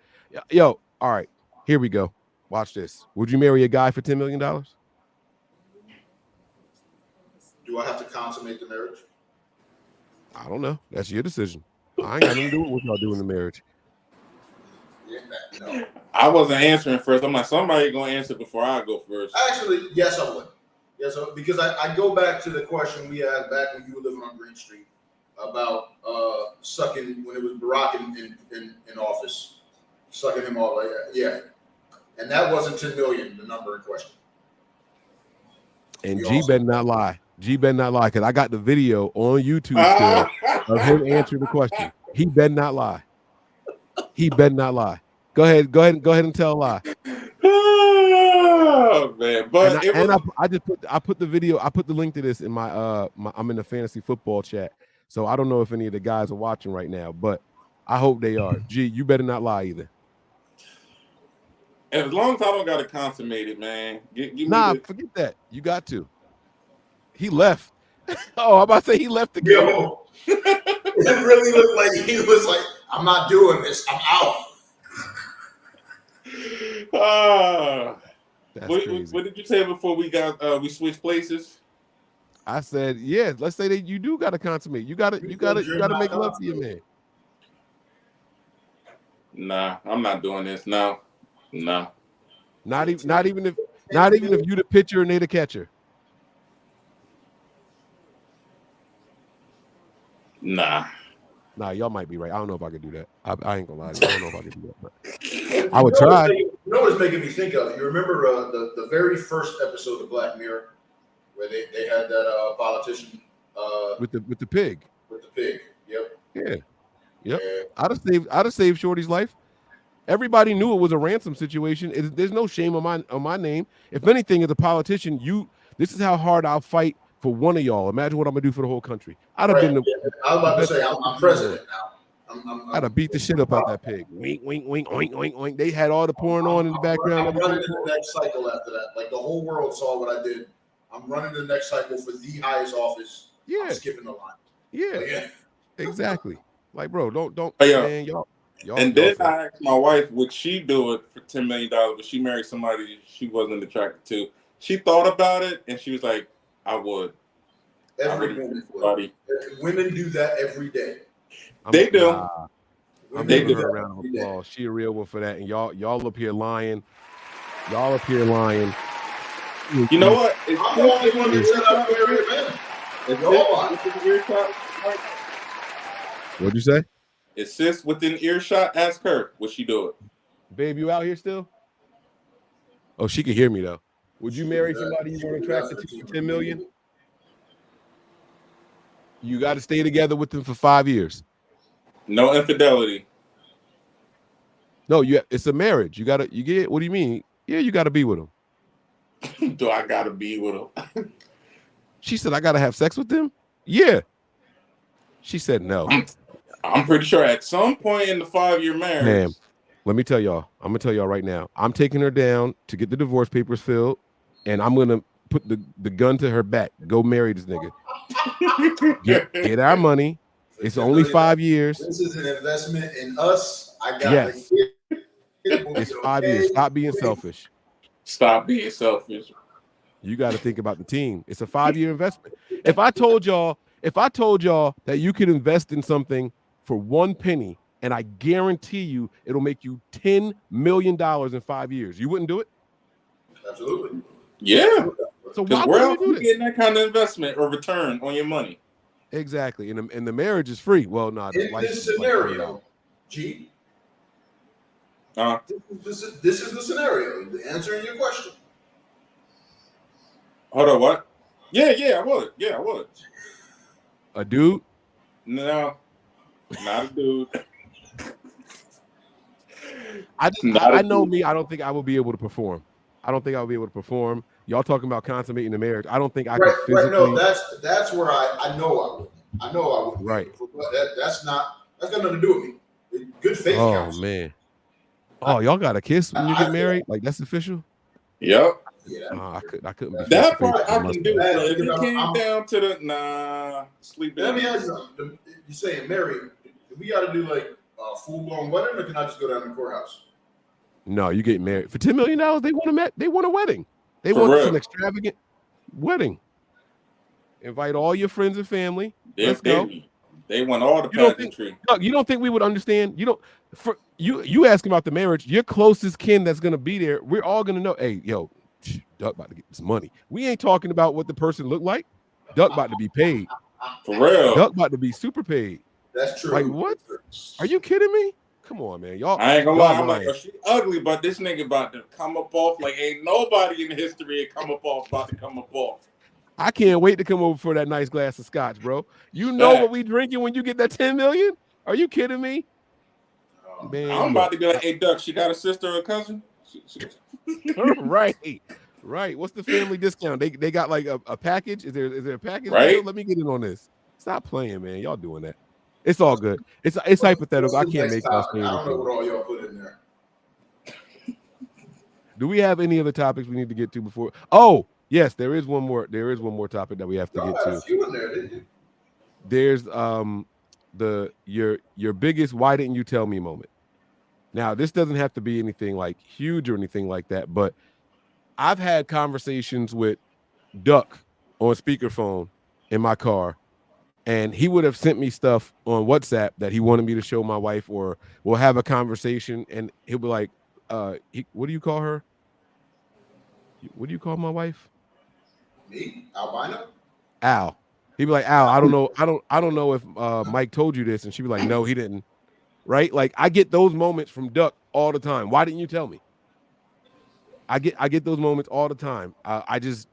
Yo, all right, here we go. Watch this. Would you marry a guy for $10 million? Do I have to consummate the marriage? I don't know. That's your decision. I ain't got nothing to do with what y'all do in the marriage. Yeah, no. I wasn't answering first. I'm like, somebody gonna answer before I go first. Actually, yes, I would. Yes, because I go back to the question we had back when you were living on Green Street about sucking when it was Barack in office, sucking him all the way. Yeah, and that wasn't 10 million, the number in question. And G better not lie. G better not lie, because I got the video on YouTube still of him answering the question. He better not lie. He better not lie. Go ahead and tell a lie. Oh man, but I put the video, I put the link to this in my I'm in the fantasy football chat. So I don't know if any of the guys are watching right now, but I hope they are. G, you better not lie either. As long as I don't got to consummate it, man. Forget that. You got to. He left. Oh, I'm about to say he left the game. Yo, it really looked like he was like, I'm not doing this. I'm out. What did you say before we switched places? I said, yeah, let's say that you do got to consummate. You got to make love to your man. Nah, I'm not doing this. No. Not even if you the pitcher and they the catcher. Nah, y'all might be right. I don't know if I could do that. I ain't gonna lie to you. I don't know if I could do that, but I would try. You know what it's making me think of? You remember the very first episode of Black Mirror where they had that politician with the pig. With the pig. Yep. Yeah. Yep. Yeah. I'd have saved Shorty's life. Everybody knew it was a ransom situation. There's no shame on my name. If anything, as a politician, this is how hard I'll fight for one of y'all. Imagine what I'm gonna do for the whole country. I'd have been. I was about to say I'm president now. I'd have beat the shit up out that pig. Wink, wink, wink, oink, oink, oink. They had all the pouring on in the background. I'm running to the next cycle after that. Like the whole world saw what I did. I'm running to the next cycle for the highest office. Yeah. I'm skipping the line. Yeah. Exactly. Like, bro, don't man, y'all. And then I asked my wife, would she do it for $10 million? But she married somebody she wasn't attracted to. She thought about it and she was like, I would. Every woman would. Women do that every day. They do. I'm giving her a round of applause. She a real one for that. And y'all up here lying. Y'all up here lying. You know what? I'm the only one that said I'm married man. What'd you say? Is sis within earshot? Ask her. Would she do it? Babe, you out here still? Oh, she can hear me though. Would you marry somebody you weren't attracted to for $10 million? You got to stay together with them for 5 years. No infidelity. No, it's a marriage. You get. What do you mean? Yeah, you got to be with them. Do I got to be with them? She said, I got to have sex with them? Yeah. She said no. I'm pretty sure at some point in the 5-year marriage. Ma'am, let me tell y'all. I'm going to tell y'all right now. I'm taking her down to get the divorce papers filled, and I'm going to put the gun to her back. Go marry this nigga. Get our money. It's only 5 years. This is an investment in us. I got yes. It's 5 years. Stop being selfish. Stop being selfish. You got to think about the team. It's a 5-year investment. If I told y'all that you could invest in something for 1 penny, and I guarantee you it'll make you $10 million in 5 years, you wouldn't do it? Absolutely. Yeah. So why where else would you do getting that kind of investment or return on your money? Exactly. And the marriage is free. Well, not in this scenario, G. This is the scenario. Answering your question. Hold on, what? Yeah, I would. Yeah, I would. A dude? No, not a dude. I know me. I don't think I will be able to perform. I don't think I'll be able to perform. Y'all talking about consummating the marriage. I don't think I could physically. No, that's where I know I would. I know I would. Right. But that's got nothing to do with me. Good faith counts. Oh man. Oh, y'all got a kiss when you get married? Like that's official? Yep. Yeah. I couldn't be that part I can do. Hey, But if it came down to the sleep. Let me ask you, you saying married? Do we got to do like a full blown wedding, or can I just go down to the courthouse? No, you get married for $10 million. They want a wedding. They For want real. some extravagant wedding. Invite all your friends and family. Let's go. They want all the pageantry. You don't think we would understand? You don't. For you asking about the marriage, your closest kin that's gonna be there. We're all gonna know. Hey, yo, Duck about to get this money. We ain't talking about what the person looked like. Duck about to be paid. For real. Duck about to be super paid. That's true. Like what? Are you kidding me? Come on, man. Y'all. I ain't gonna lie. I'm lying. like, she ugly, but this nigga about to come up off like ain't nobody in history about to come up off. I can't wait to come over for that nice glass of scotch, bro. You know what we drinking when you get that 10 million? Are you kidding me? Man, I'm about to be like, hey, Duck, she got a sister or a cousin? Right. What's the family discount? They got like a package? Is there a package? Right. Deal? Let me get in on this. Stop playing, man. Y'all doing that. It's all good. It's hypothetical. I can't make y'all say anything. I don't know what all y'all put in there. Do we have any other topics we need to get to before? Oh, yes, there is one more topic that we have to get to. A few in there, didn't you? There's your biggest why didn't you tell me moment. Now, this doesn't have to be anything like huge or anything like that, but I've had conversations with Duck on speakerphone in my car, and he would have sent me stuff on WhatsApp that he wanted me to show my wife, or we'll have a conversation, and he'll be like, what do you call her? What do you call my wife? Me? Albino? Al. He'd be like, Al, I don't know if Mike told you this, and she'd be like, no, he didn't. Right? Like I get those moments from Duck all the time. Why didn't you tell me? I get those moments all the time. I just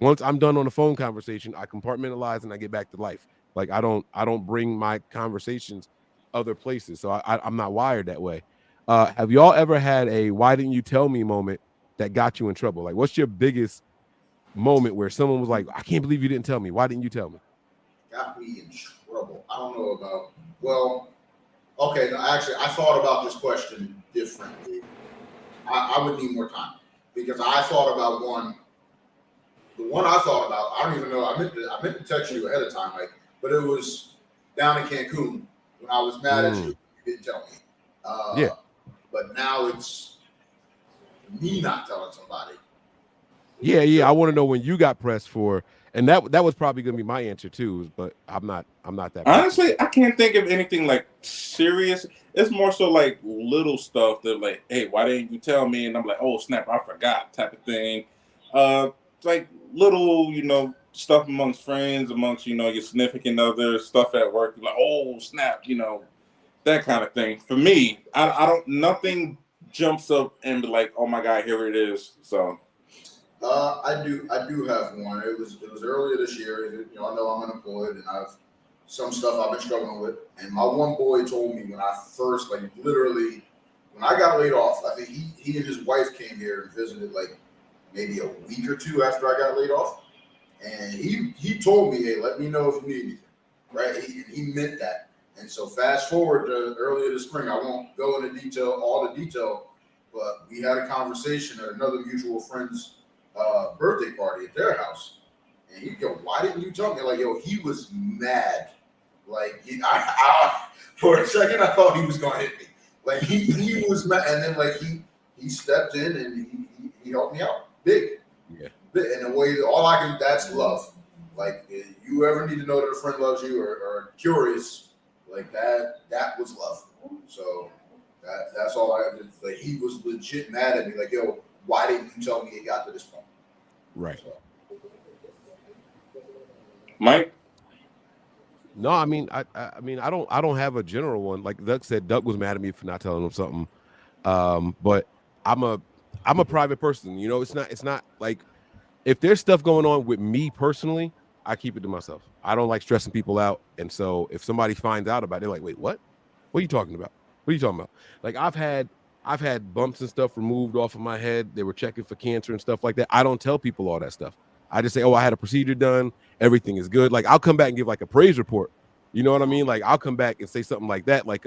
once I'm done on a phone conversation, I compartmentalize and I get back to life. Like I don't bring my conversations other places. So I'm not wired that way. Have y'all ever had a why didn't you tell me moment that got you in trouble? Like what's your biggest moment where someone was like, I can't believe you didn't tell me. Why didn't you tell me? Got me in trouble. I don't know about, well, okay, no, actually, I thought about this question differently. I would need more time because I thought about one. The one I thought about, I don't even know. I meant to text you ahead of time, Mike, but it was down in Cancun when I was mad at you. You didn't tell me. Yeah. But now it's me not telling somebody. Yeah. I want to know when you got pressed for, and that was probably gonna be my answer too. But I'm not that. Honestly, I can't think of anything like serious. It's more so like little stuff that like, hey, why didn't you tell me? And I'm like, oh snap, I forgot type of thing. Like little, stuff amongst friends, amongst your significant other, stuff at work. Like, oh snap, that kind of thing. For me, I don't. Nothing jumps up and be like, oh my god, here it is. So. I do have one. It was earlier this year. Y'all know I'm unemployed and I've some stuff I've been struggling with. And my one boy told me when I first, like literally, when I got laid off, I think he and his wife came here and visited like maybe a week or two after I got laid off. And he told me, hey, let me know if you need anything. Right? He meant that. And so fast forward to earlier this spring, I won't go into all the detail, but we had a conversation at another mutual friend's birthday party at their house, and he go, why didn't you tell me? Like, yo, he was mad. Like, for a second, I thought he was gonna hit me. Like, he was mad, and then like he stepped in and he helped me out, big. Yeah. In a way, that's love. Like, if you ever need to know that a friend loves you or curious, like that was love. So that's all I have. Like, he was legit mad at me. Like, yo, why didn't you tell me it got to this point? Right. Mike? No, I mean, I don't have a general one. Like Duck said, Duck was mad at me for not telling him something. But I'm a private person. You know, it's not like if there's stuff going on with me personally, I keep it to myself. I don't like stressing people out. And so if somebody finds out about it, they're like, wait, what? What are you talking about? What are you talking about? Like I've had bumps and stuff removed off of my head. They were checking for cancer and stuff like that. I don't tell people all that stuff. I just say, oh, I had a procedure done. Everything is good. Like I'll come back and give like a praise report. You know what I mean? Like I'll come back and say something like that, like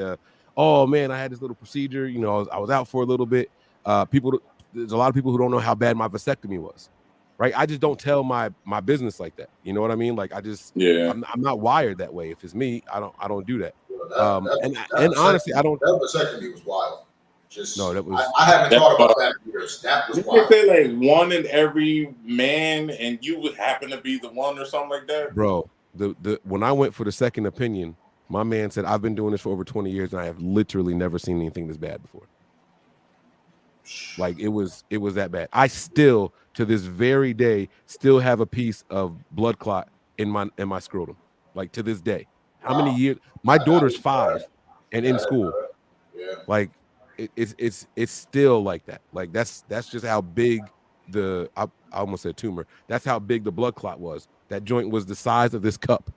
oh man, I had this little procedure. You know, I was out for a little bit. There's a lot of people who don't know how bad my vasectomy was. Right? I just don't tell my business like that. You know what I mean? Like I'm not wired that way. If it's me, I don't do that. And honestly, I don't. That vasectomy was wild. No, that was. I haven't thought about that in years. That was wild. They say like one in every man, and you would happen to be the one or something like that, bro. The when I went for the second opinion, my man said I've been doing this for over 20 years, and I have literally never seen anything this bad before. Like it was that bad. I still, to this very day, still have a piece of blood clot in my scrotum. Like to this day. How many years? My daughter's 5 and in school. Yeah. Like it's still like that. Like that's just how big I almost said tumor. That's how big the blood clot was. That joint was the size of this cup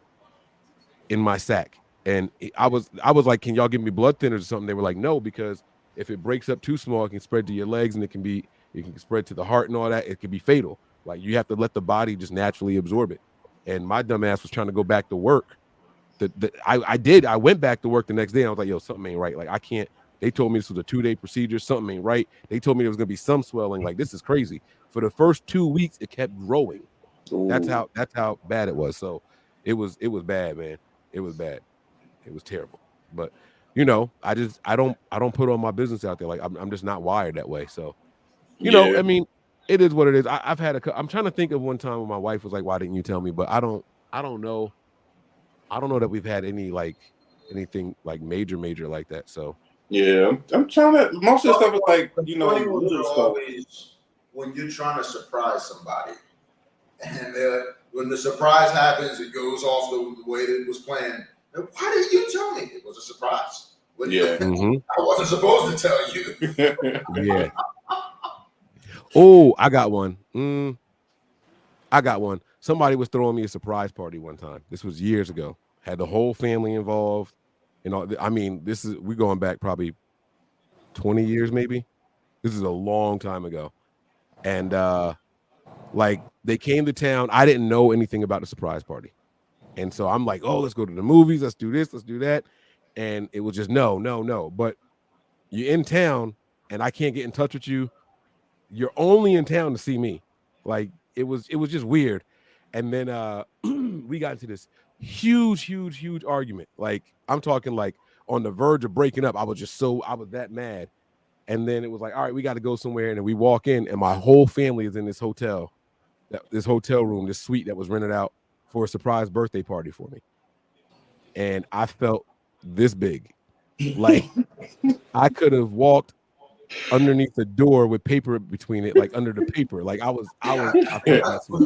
in my sack. And I was like, can y'all give me blood thinners or something? They were like, no, because if it breaks up too small, it can spread to your legs and it can spread to the heart and all that. It can be fatal. Like you have to let the body just naturally absorb it. And my dumb ass was trying to go back to work. I went back to work the next day. And I was like, yo, something ain't right. Like I can't. They told me this was a 2-day procedure. Something ain't right. They told me there was gonna be some swelling. Like this is crazy. For the first 2 weeks, it kept growing. Ooh. That's how bad it was. So it was bad, man. It was bad. It was terrible. But you know, I don't put all my business out there. Like I'm just not wired that way. So you know, I mean, it is what it is. I've had I'm trying to think of one time when my wife was like, "Why didn't you tell me?" But I don't know. I don't know that we've had anything like major like that. So yeah, I'm trying to. Most of the stuff is like little stuff. Always when you're trying to surprise somebody, and when the surprise happens, it goes off the way that it was planned. Why didn't you tell me? It was a surprise. Yeah, I wasn't supposed to tell you. Yeah. Oh, I got one. Somebody was throwing me a surprise party one time. This was years ago. Had the whole family involved. I mean, we're going back probably 20 years, maybe. This is a long time ago. And like they came to town. I didn't know anything about the surprise party. And so I'm like, oh, let's go to the movies. Let's do this. Let's do that. And it was just no. But you're in town and I can't get in touch with you. You're only in town to see me. Like it was just weird. And then we got into this huge argument. Like I'm talking like on the verge of breaking up. I was that mad. And then it was like, all right, we got to go somewhere. And then we walk in and my whole family is in this hotel room, this suite that was rented out for a surprise birthday party for me. And I felt this big. Like I could have walked underneath the door with paper between it, like under the paper. Like I think there. I think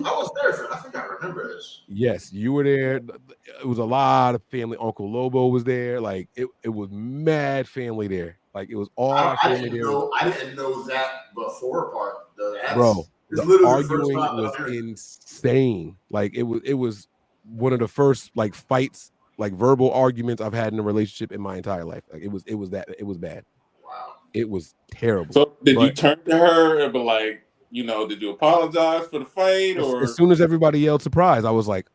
I remember this. Yes, you were there. It was a lot of family. Uncle Lobo was there. Like it was mad family there. Like it was all our family there. I didn't know that before part. Bro, the arguing was insane. Like it was one of the first like fights, like verbal arguments I've had in a relationship in my entire life. Like it was bad. Wow. It was terrible. So did you turn to her and be like, did you apologize for the fight? Or as soon as everybody yelled surprise, I was like,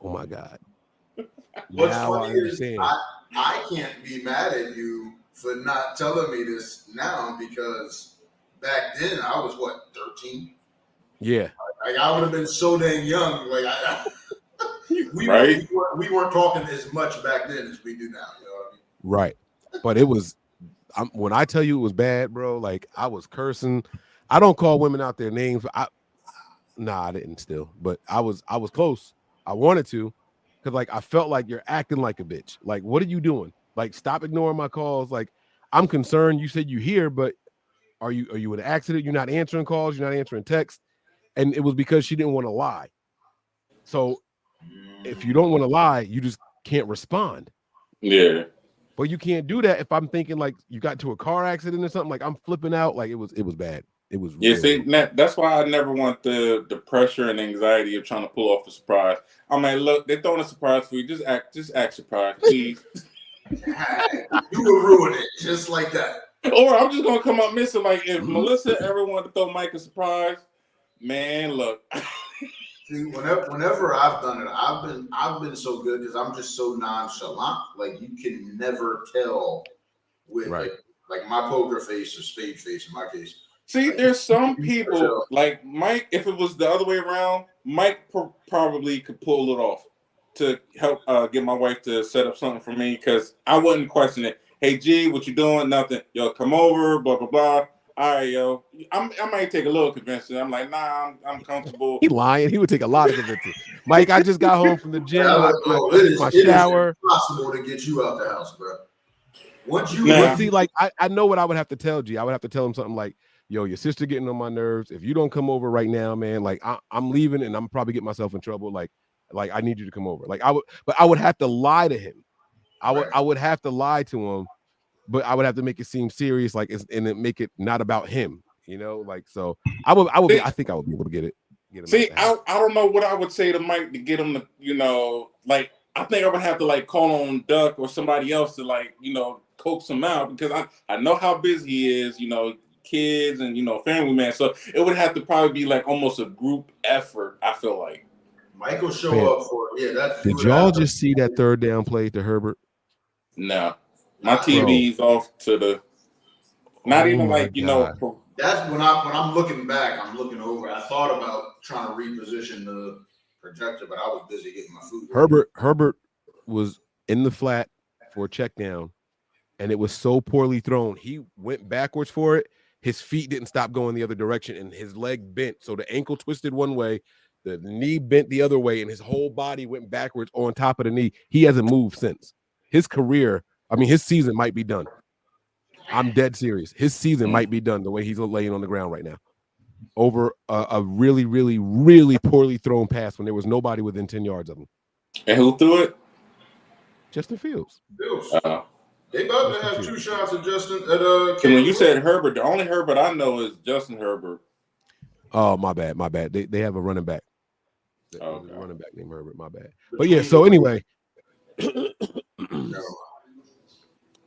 oh my God. What's funny is I can't be mad at you for not telling me this now because back then I was 13? Yeah. Like I would have been so dang young. Like we weren't talking as much back then as we do now. You know what I mean? Right. But it was when I tell you it was bad, bro, like I was cursing. I don't call women out their names. I didn't still, but I was close. I wanted to, because like I felt like you're acting like a bitch. Like, what are you doing? Like, stop ignoring my calls. Like, I'm concerned. You said you here, but are you in an accident? You're not answering calls, you're not answering texts. And it was because she didn't want to lie. So if you don't want to lie, you just can't respond. Yeah. But you can't do that if I'm thinking like you got to a car accident or something. Like I'm flipping out. Like it was bad. It was See, that's why I never want the pressure and anxiety of trying to pull off a surprise. I'm like, look, they're throwing a surprise for you. Just act surprised, please. You would ruin it just like that. Or I'm just gonna come up missing. Like if Melissa ever wanted to throw Mike a surprise, man, look. See, whenever I've done it, I've been so good because I'm just so nonchalant. Like you can never tell with like my poker face or spade face in my case. See, there's some people like Mike. If it was the other way around, Mike probably could pull it off to help get my wife to set up something for me because I wouldn't question it. Hey, G, what you doing? Nothing. Yo, come over. Blah blah blah. All right, yo. I might take a little convincing. I'm like, nah, I'm comfortable. He lying. He would take a lot of convincing. Mike, I just got home from the gym. I took my shower. It is impossible to get you out the house, bro. Once you see, like I know what I would have to tell G. I would have to tell him something like, yo, your sister getting on my nerves. If you don't come over right now, man, like I'm leaving and I'm probably getting myself in trouble. Like I need you to come over. Like I would have to lie to him. I would have to lie to him, but I would have to make it seem serious, like and then make it not about him, you know. Like so, I think I would be able to get it. See, I don't know what I would say to Mike to get him to, you know, like I think I would have to like call on Duck or somebody else to like, you know, coax him out because I know how busy he is, you know, kids and, you know, family man. So it would have to probably be like almost a group effort, I feel like. Mike will show up for that's. Did y'all just see that third down play to Herbert? No. My TV's off to the not even like, you know. That's when I'm looking back, I'm looking over. I thought about trying to reposition the projector, but I was busy getting my food. Herbert was in the flat for a check down, and it was so poorly thrown. He went backwards for it. His feet didn't stop going the other direction, and his leg bent. So the ankle twisted one way, the knee bent the other way, and his whole body went backwards on top of the knee. He hasn't moved since. His career, his season might be done. I'm dead serious. His season might be done the way he's laying on the ground right now. Over a really, really, really poorly thrown pass when there was nobody within 10 yards of him. And who threw it? Justin Fields. They about to have 2 shots at Justin. When you said Herbert, the only Herbert I know is Justin Herbert. Oh, my bad. They have a running back. A running back named Herbert. My bad. But yeah. So anyway.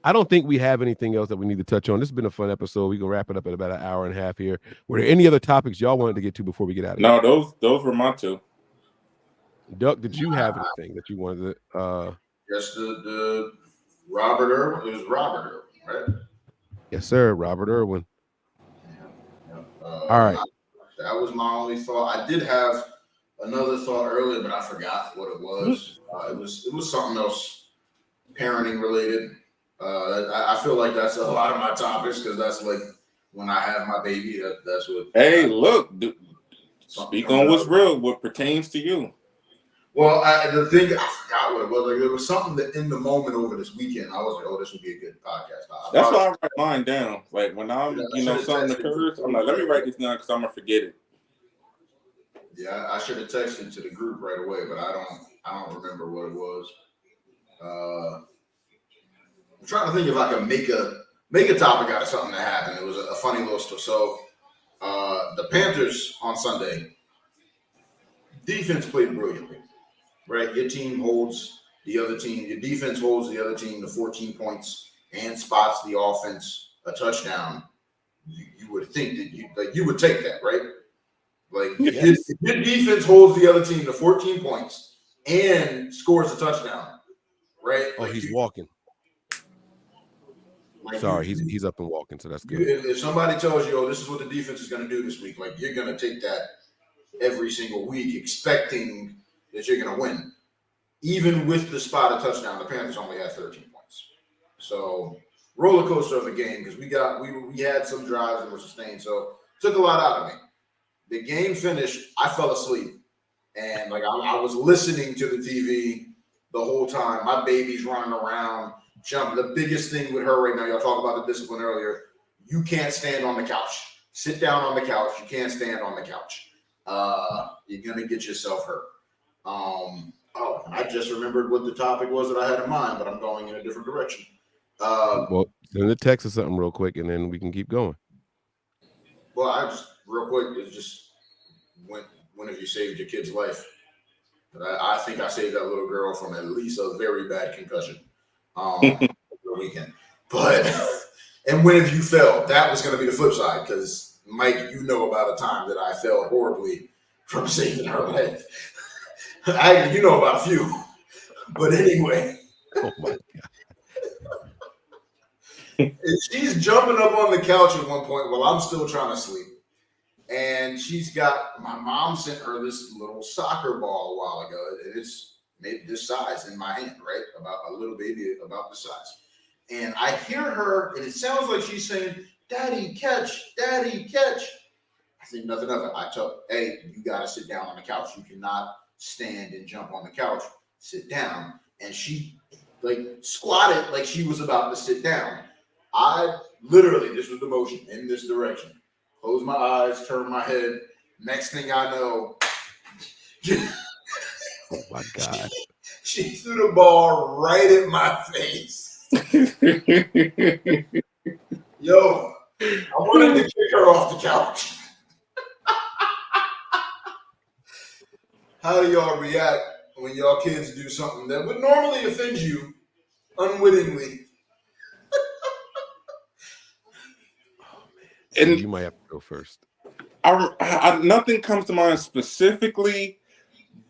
I don't think we have anything else that we need to touch on. This has been a fun episode. We can wrap it up at about an hour and a half here. Were there any other topics y'all wanted to get to before we get out of here? No, those were my 2. Duck, did you have anything that you wanted to? Yes, the Robert Irwin. It was Robert Irwin, right? Yes, sir, Robert Irwin. All right. That was my only thought. I did have another thought earlier, but I forgot what it was. It was something else, parenting related. I feel like that's a lot of my topics because that's like when I have my baby. That's what. Hey, look, speak on what's real, what pertains to you. Well, the thing I forgot what it was. Like there was something that in the moment over this weekend, I was like, "Oh, this would be a good podcast." That's why I write mine down. Like when I'm, something occurs, I'm like, let me write this down because I'm gonna forget it. Yeah, I should have texted to the group right away, but I don't remember what it was. I'm trying to think if I can make a topic out of something that happened. It was a funny little story. So the Panthers on Sunday, defense played brilliantly, right? Your team holds the other team. Your defense holds the other team to 14 points and spots the offense a touchdown. You would think that you would take that, right? Like if your defense holds the other team to 14 points and scores a touchdown, right? Oh, he's walking. Like sorry, he's up and walking, so that's good. If somebody tells you, "Oh, this is what the defense is going to do this week," like you're going to take that every single week, expecting that you're going to win. Even with the spotted touchdown, the Panthers only had 13 points. So roller coaster of a game because we had some drives that were sustained, so it took a lot out of me. The game finished, I fell asleep, and like I was listening to the TV the whole time. My baby's running around. Jump. The biggest thing with her right now, y'all talk about the discipline earlier. You can't stand on the couch. Sit down on the couch. You can't stand on the couch. You're gonna get yourself hurt. I just remembered what the topic was that I had in mind, but I'm going in a different direction. Well, send a text or something real quick, and then we can keep going. Well, I just real quick. It's just when have you saved your kid's life? But I think I saved that little girl from at least a very bad concussion the weekend. But and when have you fell? That was going to be the flip side because Mike, you know about a time that I fell horribly from saving her life. You know about a few. But anyway. Oh my God. She's jumping up on the couch at one point while I'm still trying to sleep. And she's got, my mom sent her this little soccer ball a while ago. And it's maybe this size in my hand, right? About a little baby, about this size. And I hear her, and it sounds like she's saying, "Daddy, catch, Daddy, catch." I think nothing of it. I tell her, "Hey, you got to sit down on the couch. You cannot stand and jump on the couch. Sit down." And she squatted like she was about to sit down. I literally, this was the motion in this direction. Close my eyes, turn my head. Next thing I know, oh my God. She threw the ball right at my face. Yo, I wanted to kick her off the couch. How do y'all react when y'all kids do something that would normally offend you unwittingly? And you might have to go first. Nothing comes to mind specifically,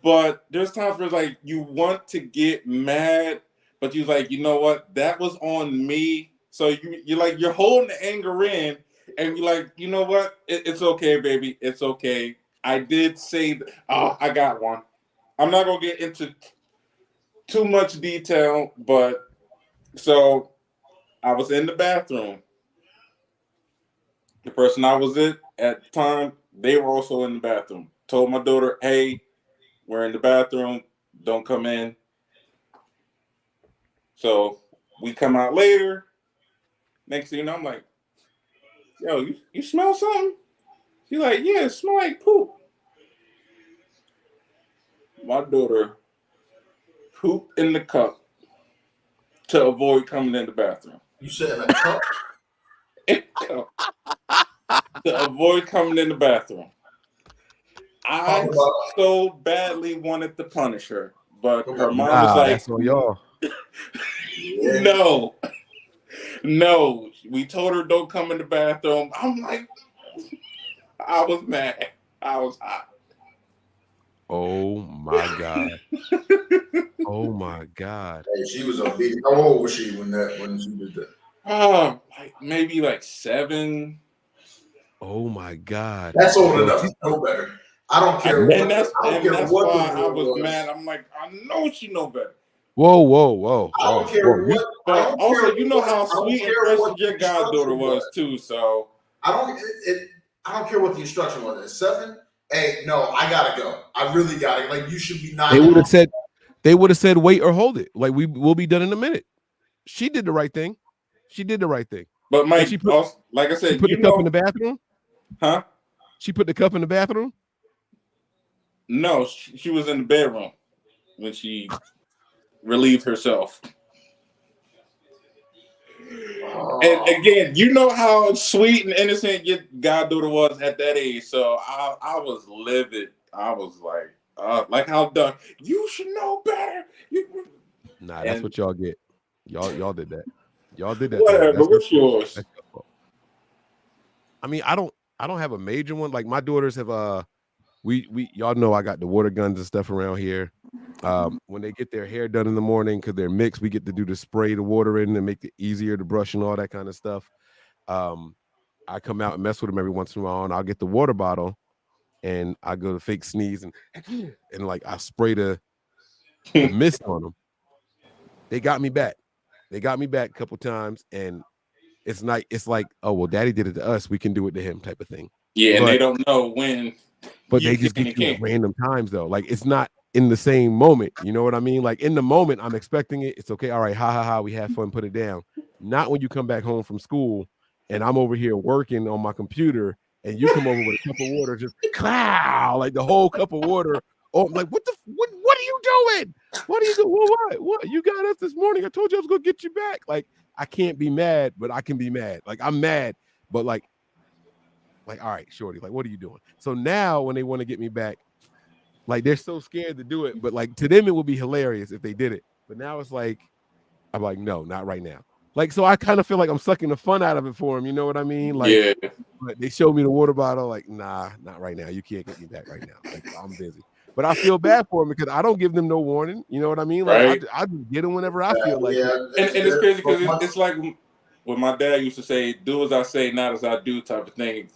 but there's times where like you want to get mad, but you're like, you know what? That was on me. So you're holding the anger in, and you're like, you know what? It's okay, baby. It's okay. I did say, I got one. I'm not gonna get into too much detail, but so I was in the bathroom. The person I was with at the time, they were also in the bathroom. Told my daughter, "Hey, we're in the bathroom. Don't come in." So we come out later. Next thing you know, I'm like, "Yo, you smell something?" She's like, "Yeah, it smell like poop." My daughter pooped in the cup to avoid coming in the bathroom. You said in a cup? In a cup. To avoid coming in the bathroom. I so badly wanted to punish her, but her mom was like, "That's on y'all." No. We told her don't come in the bathroom. I'm like, I was mad. I was hot. Oh my God. Oh my God. Hey, she was obedient. How old was she when she did that? Maybe like 7. Oh my God. That's old enough to know better. I don't care. That's why I was mad. I'm like, I know she know better. Whoa. I don't care what. But also, you know how sweet and precious your goddaughter was too. So I don't care what the instruction was. At 7, hey, no, I gotta go. I really gotta. Like, you should be not. They would have said, "Wait or hold it. Like we'll be done in a minute." She did the right thing. But Mike, like I said, she put the cup in the bathroom. Huh? She put the cup in the bathroom? No, she was in the bedroom when she relieved herself. And again, you know how sweet and innocent your goddaughter was at that age. So I was livid. I was like how done. You should know better. Nah, that's what y'all get. Y'all did that. Y'all did that. Whatever. What's yours? I mean, I don't have a major one. Like my daughters have we y'all know I got the water guns and stuff around here. When they get their hair done in the morning because they're mixed, we get to do the spray the water in and make it easier to brush and all that kind of stuff. I come out and mess with them every once in a while, and I'll get the water bottle and I go to fake sneeze and like I spray the mist on them. They got me back. A couple times, and it's like, oh well, Daddy did it to us, we can do it to him, type of thing. Yeah, and they don't know when. But they just get you at random times though. Like it's not in the same moment. You know what I mean? Like in the moment, I'm expecting it. It's okay. All right, ha. We have fun. Put it down. Not when you come back home from school and I'm over here working on my computer and you come over with a cup of water, just clow, like the whole cup of water Oh, I'm like, what are you doing? What are you doing? What? You got us this morning. I told you I was gonna get you back. Like, I can't be mad, but I can be mad. Like, I'm mad, but like, all right, shorty, like, what are you doing? So now when they want to get me back, like, they're so scared to do it, but like, to them it would be hilarious if they did it. But now it's like, I'm like, no, not right now. Like, so I kind of feel like I'm sucking the fun out of it for them. You know what I mean? Like, Yeah. but they showed me the water bottle. Like, nah, not right now. You can't get me back right now. Like, I'm busy. But I feel bad for them because I don't give them no warning. You know what I mean? Like, Right. I just get them whenever I feel like it. And it's crazy because it's like what my dad used to say, do as I say, not as I do type of thing.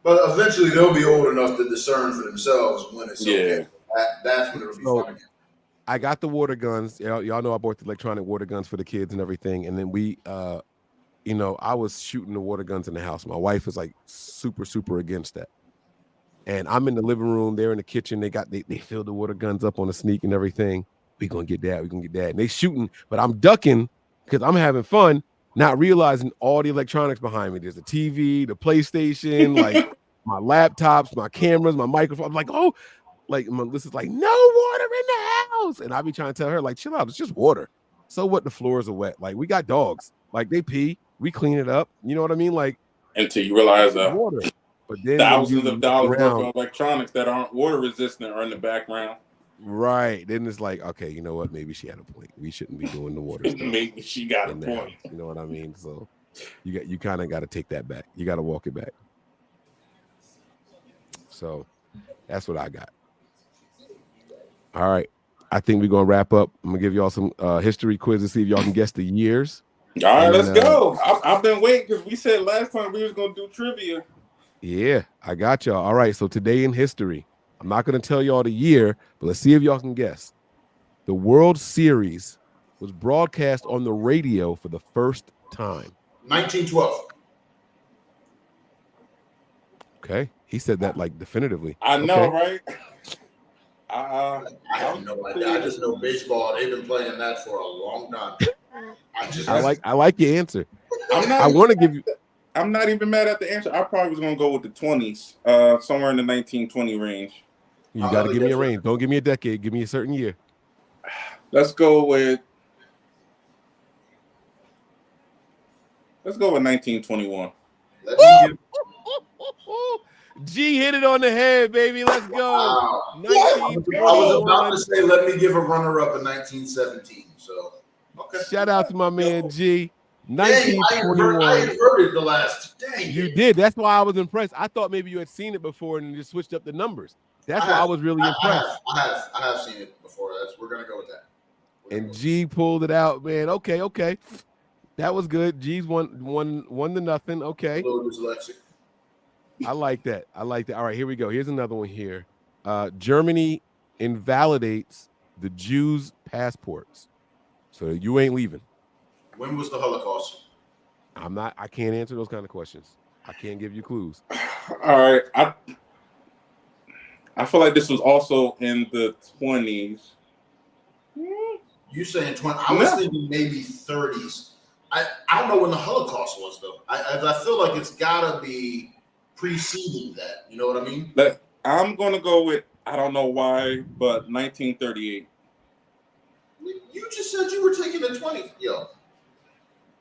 But eventually they'll be old enough to discern for themselves when it's okay. That's when it'll be fun again. I got the water guns. Y'all know I bought the electronic water guns for the kids and everything. And then we, you know, I was shooting the water guns in the house. My wife was like super, super against that. And I'm in the living room. They're in the kitchen. They filled the water guns up on the sneak and everything. We gonna get that. We gonna get that. And they shooting, but I'm ducking because I'm having fun, not realizing all the electronics behind me. There's the TV, the PlayStation, like my laptops, my cameras, my microphone. I'm like, oh, like Melissa's like, no water in the house. And I be trying to tell her, like, chill out. It's just water. So what? The floors are wet. Like, we got dogs. Like, they pee. We clean it up. You know what I mean? Like, until you realize water. But then thousands of dollars worth of electronics that aren't water resistant are in the background. Right. Then it's like, okay, you know what? Maybe she had a point. We shouldn't be doing the water stuff. Maybe she got a point. You know what I mean? So you kind of got to take that back. You got to walk it back. So that's what I got. All right. I think we're going to wrap up. I'm going to give y'all some history quiz to see if y'all can guess the years. All right, let's go. I've been waiting because we said last time we was going to do trivia. Yeah, I got y'all. All right, so today in history, I'm not going to tell y'all the year, but let's see if y'all can guess. The World Series was broadcast on the radio for the first time. 1912. Okay, he said that like definitively. I know, okay. Right? I have no idea. I just know baseball. They've been playing that for a long time. I like your answer. I want to give you. I'm not even mad at the answer. I probably was going to go with the 20s, somewhere in the 1920 range. You got to give me a range. Don't give me a decade. Give me a certain year. Let's go with 1921. G hit it on the head, baby. Let's go. Wow. I was about to say, let me give a runner-up in 1917. So, okay. Shout out to my man G. 1921. I inverted the last. Dang. You did. That's why I was impressed. I thought maybe you had seen it before and just switched up the numbers. That's why I was really impressed. I have seen it before. We're gonna go with that. And G pulled it out, man. Okay. That was good. G's won to nothing. Okay. A little dyslexic. I like that. All right, here we go. Here's another one here. Germany invalidates the Jews' passports. So you ain't leaving. When was the Holocaust? I can't answer those kind of questions. I can't give you clues. All right. I feel like this was also in the 20s. You saying 20? I was thinking maybe 30s. I don't know when the Holocaust was though. I feel like it's gotta be preceding that. You know what I mean? I'm gonna go with, I don't know why, but 1938. You just said you were taking the 20s, yo.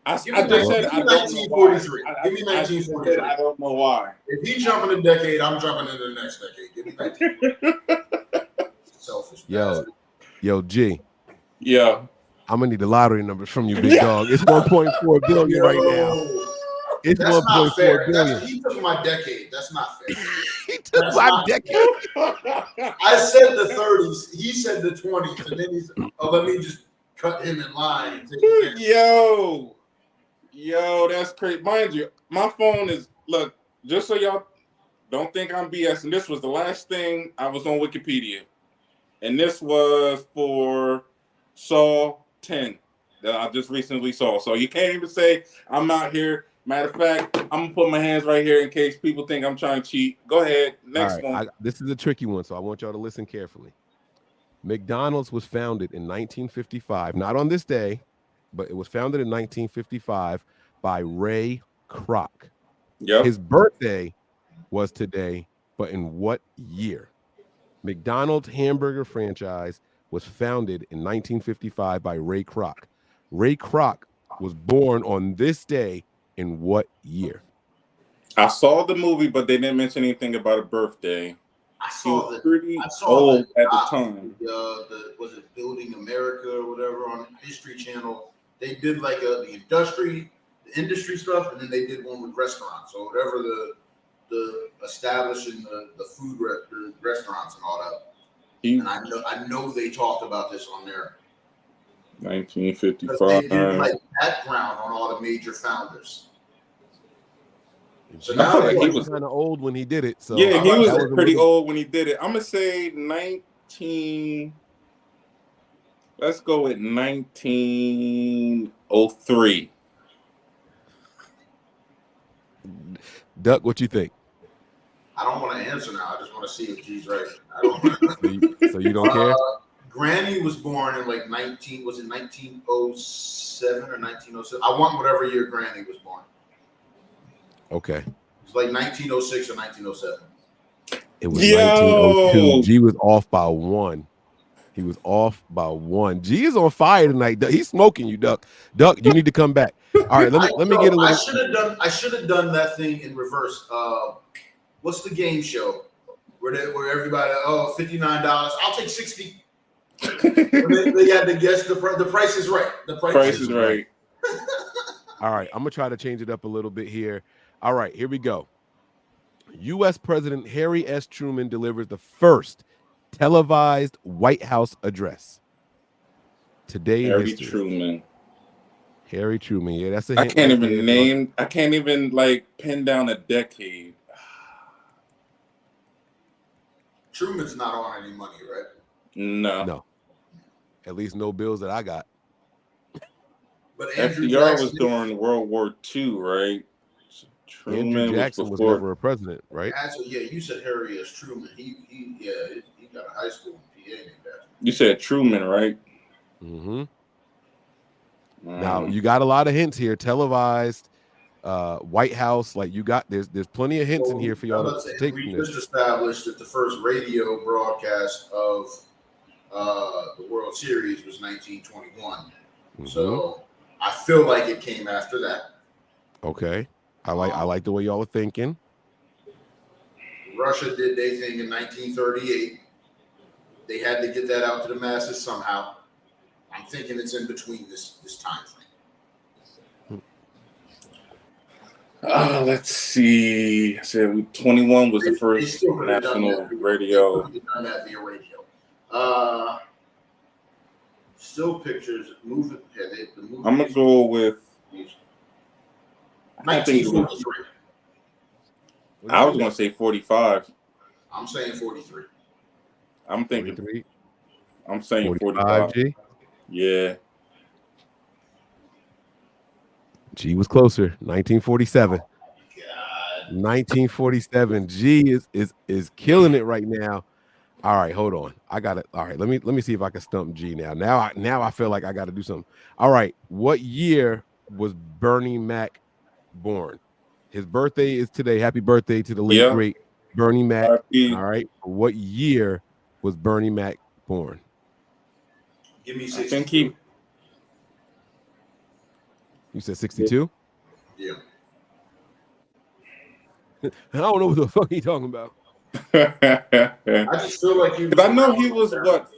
I just said I don't know why. Give me 1943. I don't know why. If he's jumping a decade, I'm jumping into the next decade. Give me 1943. Selfish. Yo, G. Yeah. I'm gonna need the lottery numbers from you, big dog. It's 1.4 billion right now. It's 1.4 billion. He took my decade. That's not fair. He took my decade. I said the 30s. He said the 20s, and then he's let me just cut him in line. Yo, that's crazy. Mind you, my phone is, look, just so y'all don't think I'm BSing, this was the last thing I was on Wikipedia. And this was for Saw 10 that I just recently saw. So you can't even say I'm out here. Matter of fact, I'm going to put my hands right here in case people think I'm trying to cheat. Go ahead. Next one. This is a tricky one, so I want y'all to listen carefully. McDonald's was founded in 1955, not on this day, but it was founded in 1955 by Ray Kroc. Yep. His birthday was today, but in what year? McDonald's hamburger franchise was founded in 1955 by Ray Kroc. Ray Kroc was born on this day in what year? I saw the movie, but they didn't mention anything about a birthday. I He saw was the pretty I saw old the at the doc, time. the was it Building America or whatever on History Channel. They did like the industry stuff, and then they did one with restaurants. So whatever the establishing the food the restaurants and all that. And I know they talked about this on there. 1955. They did like background on all the major founders. So I now feel like he he was kind of old when he did it. So yeah, he was pretty little... old when he did it. I'm gonna say 19. Let's go with 1903. Duck, what you think? I don't want to answer now. I just want to see if G's right. So you don't care? Granny was born in like 1907 or 1907? I want whatever year Granny was born. Okay. It's like 1906 or 1907. It was 1902. G was off by 1. He was off by 1. G is on fire tonight. He's smoking you, Duck. Duck, you need to come back. All right, let me get a little. I should have done that thing in reverse. What's the game show where everybody $59? I'll take 60. they had to guess the price is right. The price is right. All right, I'm gonna try to change it up a little bit here. All right, here we go. U.S. President Harry S. Truman delivers the first televised White House address. Today in history. Harry Truman. Yeah, that's a hint. I can't even like pin down a decade. Truman's not on any money, right? No. At least no bills that I got. But FDR was during World War II, right? Andrew Jackson was never a president, right? Actually, yeah, you said Harry S. Truman. He got a high school in PA named after him. You said Truman, right? Mm-hmm. Now you got a lot of hints here. Televised, White House, like you got there's plenty of hints in here for y'all to take from this. We just established that the first radio broadcast of the World Series was 1921. Mm-hmm. So I feel like it came after that. Okay. I like the way y'all are thinking. Russia did their thing in 1938. They had to get that out to the masses somehow. I'm thinking it's in between this time frame. Let's see. I said 21 was the first national radio. Done that via radio. Still pictures moving. I'm gonna go with 1943. I was gonna say 45. I'm saying 43. I'm thinking 43. I'm saying 45. G? Yeah. G was closer. 1947. God. 1947. G is killing it right now. All right, hold on. I got it. All right, let me see if I can stump G now. Now I feel like I got to do something. All right, what year was Bernie Mac born? His birthday is today. Happy birthday to the late great Bernie Mac. All right, what year was Bernie Mac born? Give me 62. You said 62? Yeah. I don't know what the fuck he talking about. I just feel like he was. I know he was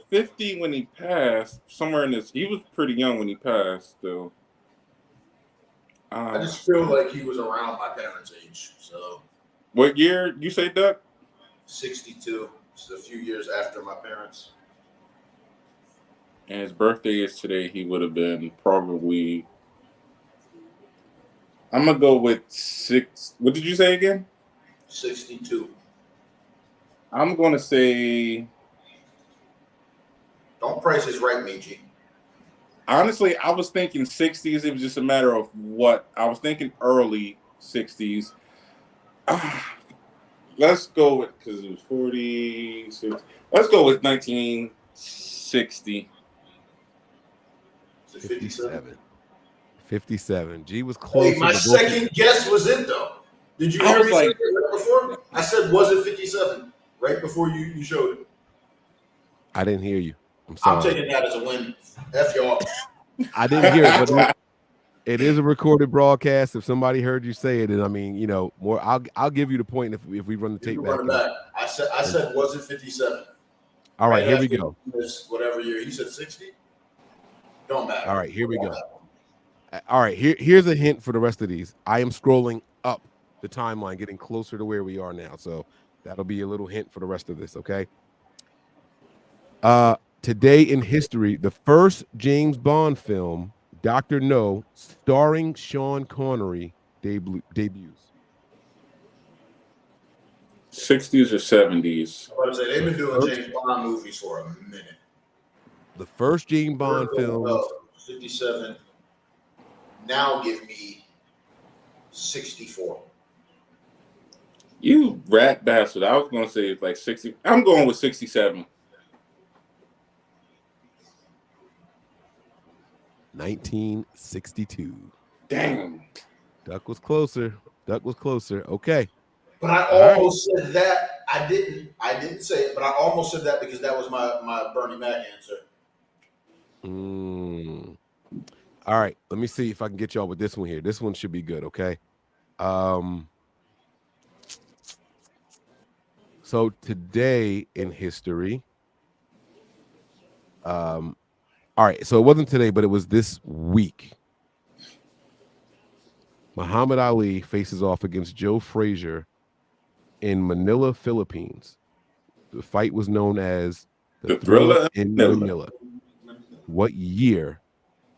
50 when he passed. Somewhere in this, he was pretty young when he passed. Still. I just feel like he was around my parents' age. So. What year you say, Duck? 62. It's a few years after my parents. And his birthday is today. He would have been probably. I'm gonna go with 6. What did you say again? 62. I'm gonna say. Don't Price is Right, me, G. Honestly, I was thinking 60s. It was just a matter of what I was thinking. Early 60s. Let's go with because it was 46. Let's go with 1960. 57. 57. G was close. Hey, my second guess was it though. Did you hear me say it right before? I said, was it 57? Right before you showed it. I didn't hear you. I'm I'm sorry. taking that as a win. F y'all. I didn't hear it, but it is a recorded broadcast. If somebody heard you say it, and I mean, more. I'll give you the point if we run the tape back. Run it back. I said was it 57? All right, here we go. Whatever year he said 60. Don't matter. All right, here we go. All right, here's a hint for the rest of these. I am scrolling up the timeline, getting closer to where we are now. So that'll be a little hint for the rest of this, okay? Today in history, the first James Bond film, Dr. No, starring Sean Connery, debuts. 60s or 70s? I was about to say, they've been doing James Bond movies for a minute. The first James Bond film. 57. Now give me 64. You rat bastard. I was going to say it's like 60. I'm going with 67. 1962. Damn. Duck was closer. Okay. But I almost said that. I didn't say it, but I almost said that because that was my Bernie Mac answer. All right. Let me see if I can get y'all with this one here. This one should be good, okay? So today in history, all right, so it wasn't today, but it was this week. Muhammad Ali faces off against Joe Frazier in Manila, Philippines. The fight was known as the Thriller in Manila. What year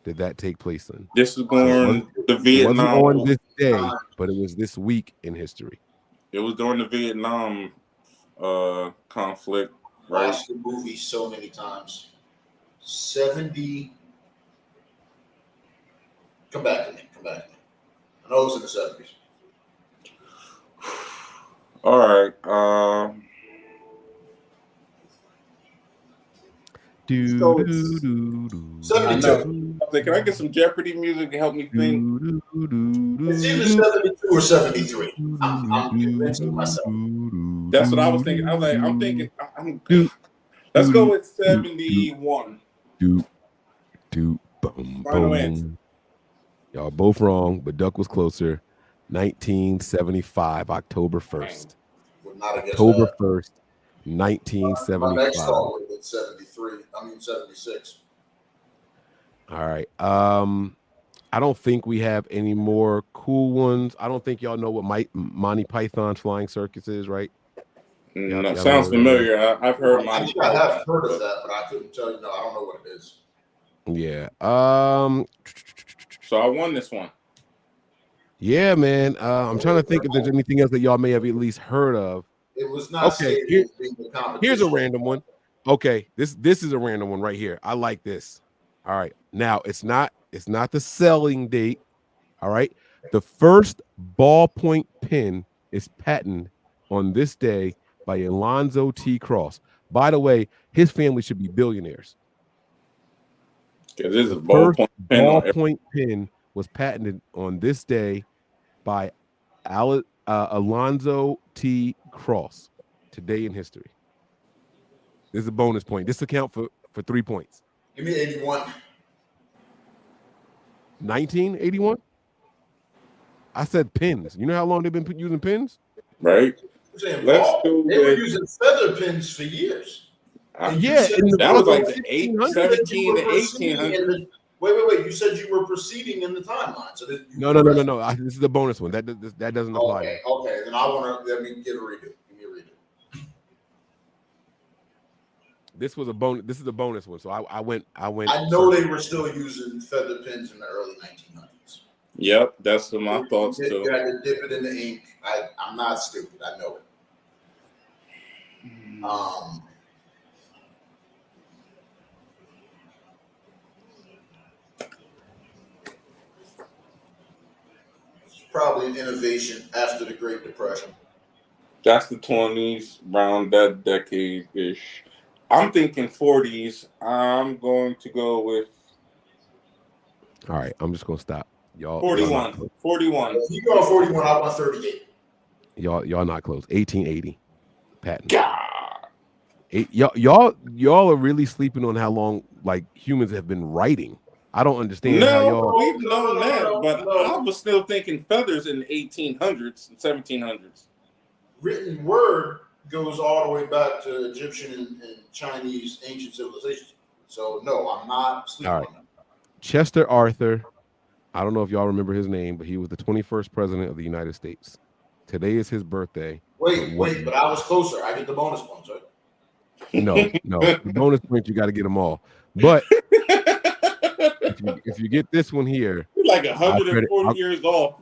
did that take place in? This was going the Vietnam. It wasn't on this day, but it was this week in history. It was during the Vietnam conflict, right? Watched the movie so many times. 70. Come back to me. I know it was in the 70s. All right. Do, 72. Can I get some Jeopardy music to help me think? It's either 72 or 73. I'm convincing myself. That's what I was thinking. I'm thinking. Let's go with 71. Final answer. Y'all both wrong, but Duck was closer. 1975, October 1st. October 1st, 1975. My next thought would have been 76. All right. I don't think we have any more cool ones. I don't think y'all know what Monty Python's Flying Circus is, right? No, sounds familiar. I've heard Monty Python. I have heard of that, but I couldn't tell you. No, I don't know what it is. Yeah. So I won this one. Yeah, man. I'm trying to think if there's anything else that y'all may have at least heard of. It was not. Okay. Here's a random one. Okay, this is a random one right here. I like this. All right. Now it's not the selling date. All right. The first ballpoint pen is patented on this day by Alonzo T. Cross. By the way, his family should be billionaires. Because this is a ballpoint pen was patented on this day by Alonzo T. Cross. Today in history. This is a bonus point. This account for 3 points. Give me 81. 1981? I said pins. You know how long they've been using pins? Right. They were using feather pins for years. Yeah, that was like the 17 to 1800s. Wait. You said you were proceeding in the timeline. So no. This is a bonus one. That doesn't apply. Okay. Then let me get a redo. Give me a redo. This was a bonus. This is a bonus one. So I went. I know they were still using feather pens in the early 1900s. Yep, that's what my thoughts too. You had to dip it in the ink. I'm not stupid. I know it. It's probably an innovation after the Great Depression. That's the 20s, around that decade-ish. I'm thinking 40s. I'm going to go with. All right, I'm just gonna stop. Y'all 41. 41. If you go 41, I want 38. Y'all not close. 1880. Patent. God. Y'all are really sleeping on how long like humans have been writing. I don't understand how No, y'all. we've known that, no, but no. I was still thinking feathers in the 1800s and 1700s. Written word goes all the way back to Egyptian and Chinese ancient civilizations. So no, I'm not sleeping All right. on that. Chester Arthur. I don't know if y'all remember his name, but he was the 21st president of the United States. Today is his birthday. But I was closer. I get the bonus points, right? No. The bonus point, you got to get them all. But if you get this one here, Like 140 years off.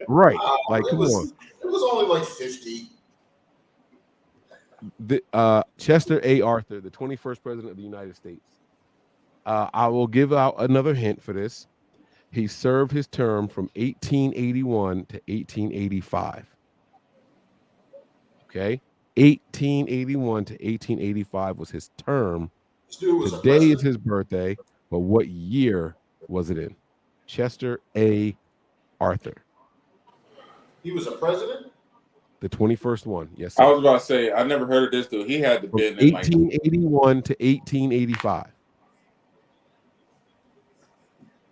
Right. Like, it come on. It was only like 50. Chester A. Arthur, the 21st president of the United States. I will give out another hint for this. He served his term from 1881 to 1885. Okay? 1881 to 1885 was his term. Today is his birthday, but what year was it in? Chester A. Arthur. He was a president? The 21st one, yes, sir. I was about to say, I never heard of this dude. He had to be in 1881 to 1885.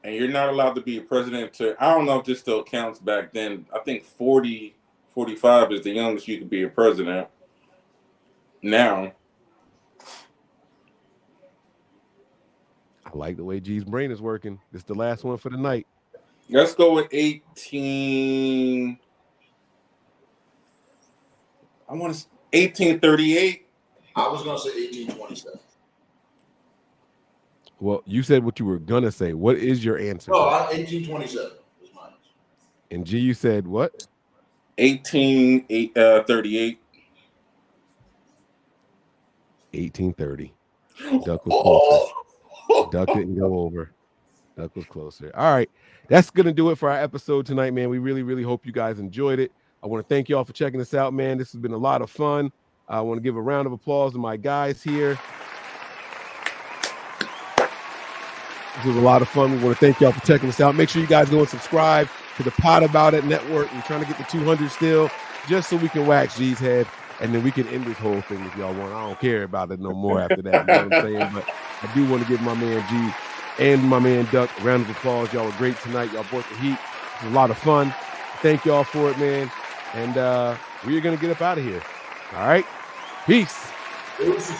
And you're not allowed to be a president to, I don't know if this still counts back then. I think 40, 45 is the youngest you could be a president. Now. I like the way G's brain is working. This is the last one for the night. Let's go with 18. I want to 1838. I was going to say 1827. Well, you said what you were going to say. What is your answer? No, 1827 was mine. And G, you said what? 1838. 1830. Duck was closer. Duck didn't go over. Duck was closer. All right. That's going to do it for our episode tonight, man. We really, really hope you guys enjoyed it. I want to thank you all for checking us out, man. This has been a lot of fun. I want to give a round of applause to my guys here. This was a lot of fun. We want to thank y'all for checking us out. Make sure you guys go and subscribe to the Pod About It Network. We're trying to get to 200 still, just so we can wax G's head, and then we can end this whole thing if y'all want. I don't care about it no more after that. You know what I'm saying? But I do want to give my man G and my man Duck a round of applause. Y'all were great tonight. Y'all brought the heat. It was a lot of fun. Thank y'all for it, man. And we're going to get up out of here. All right? Peace. Peace.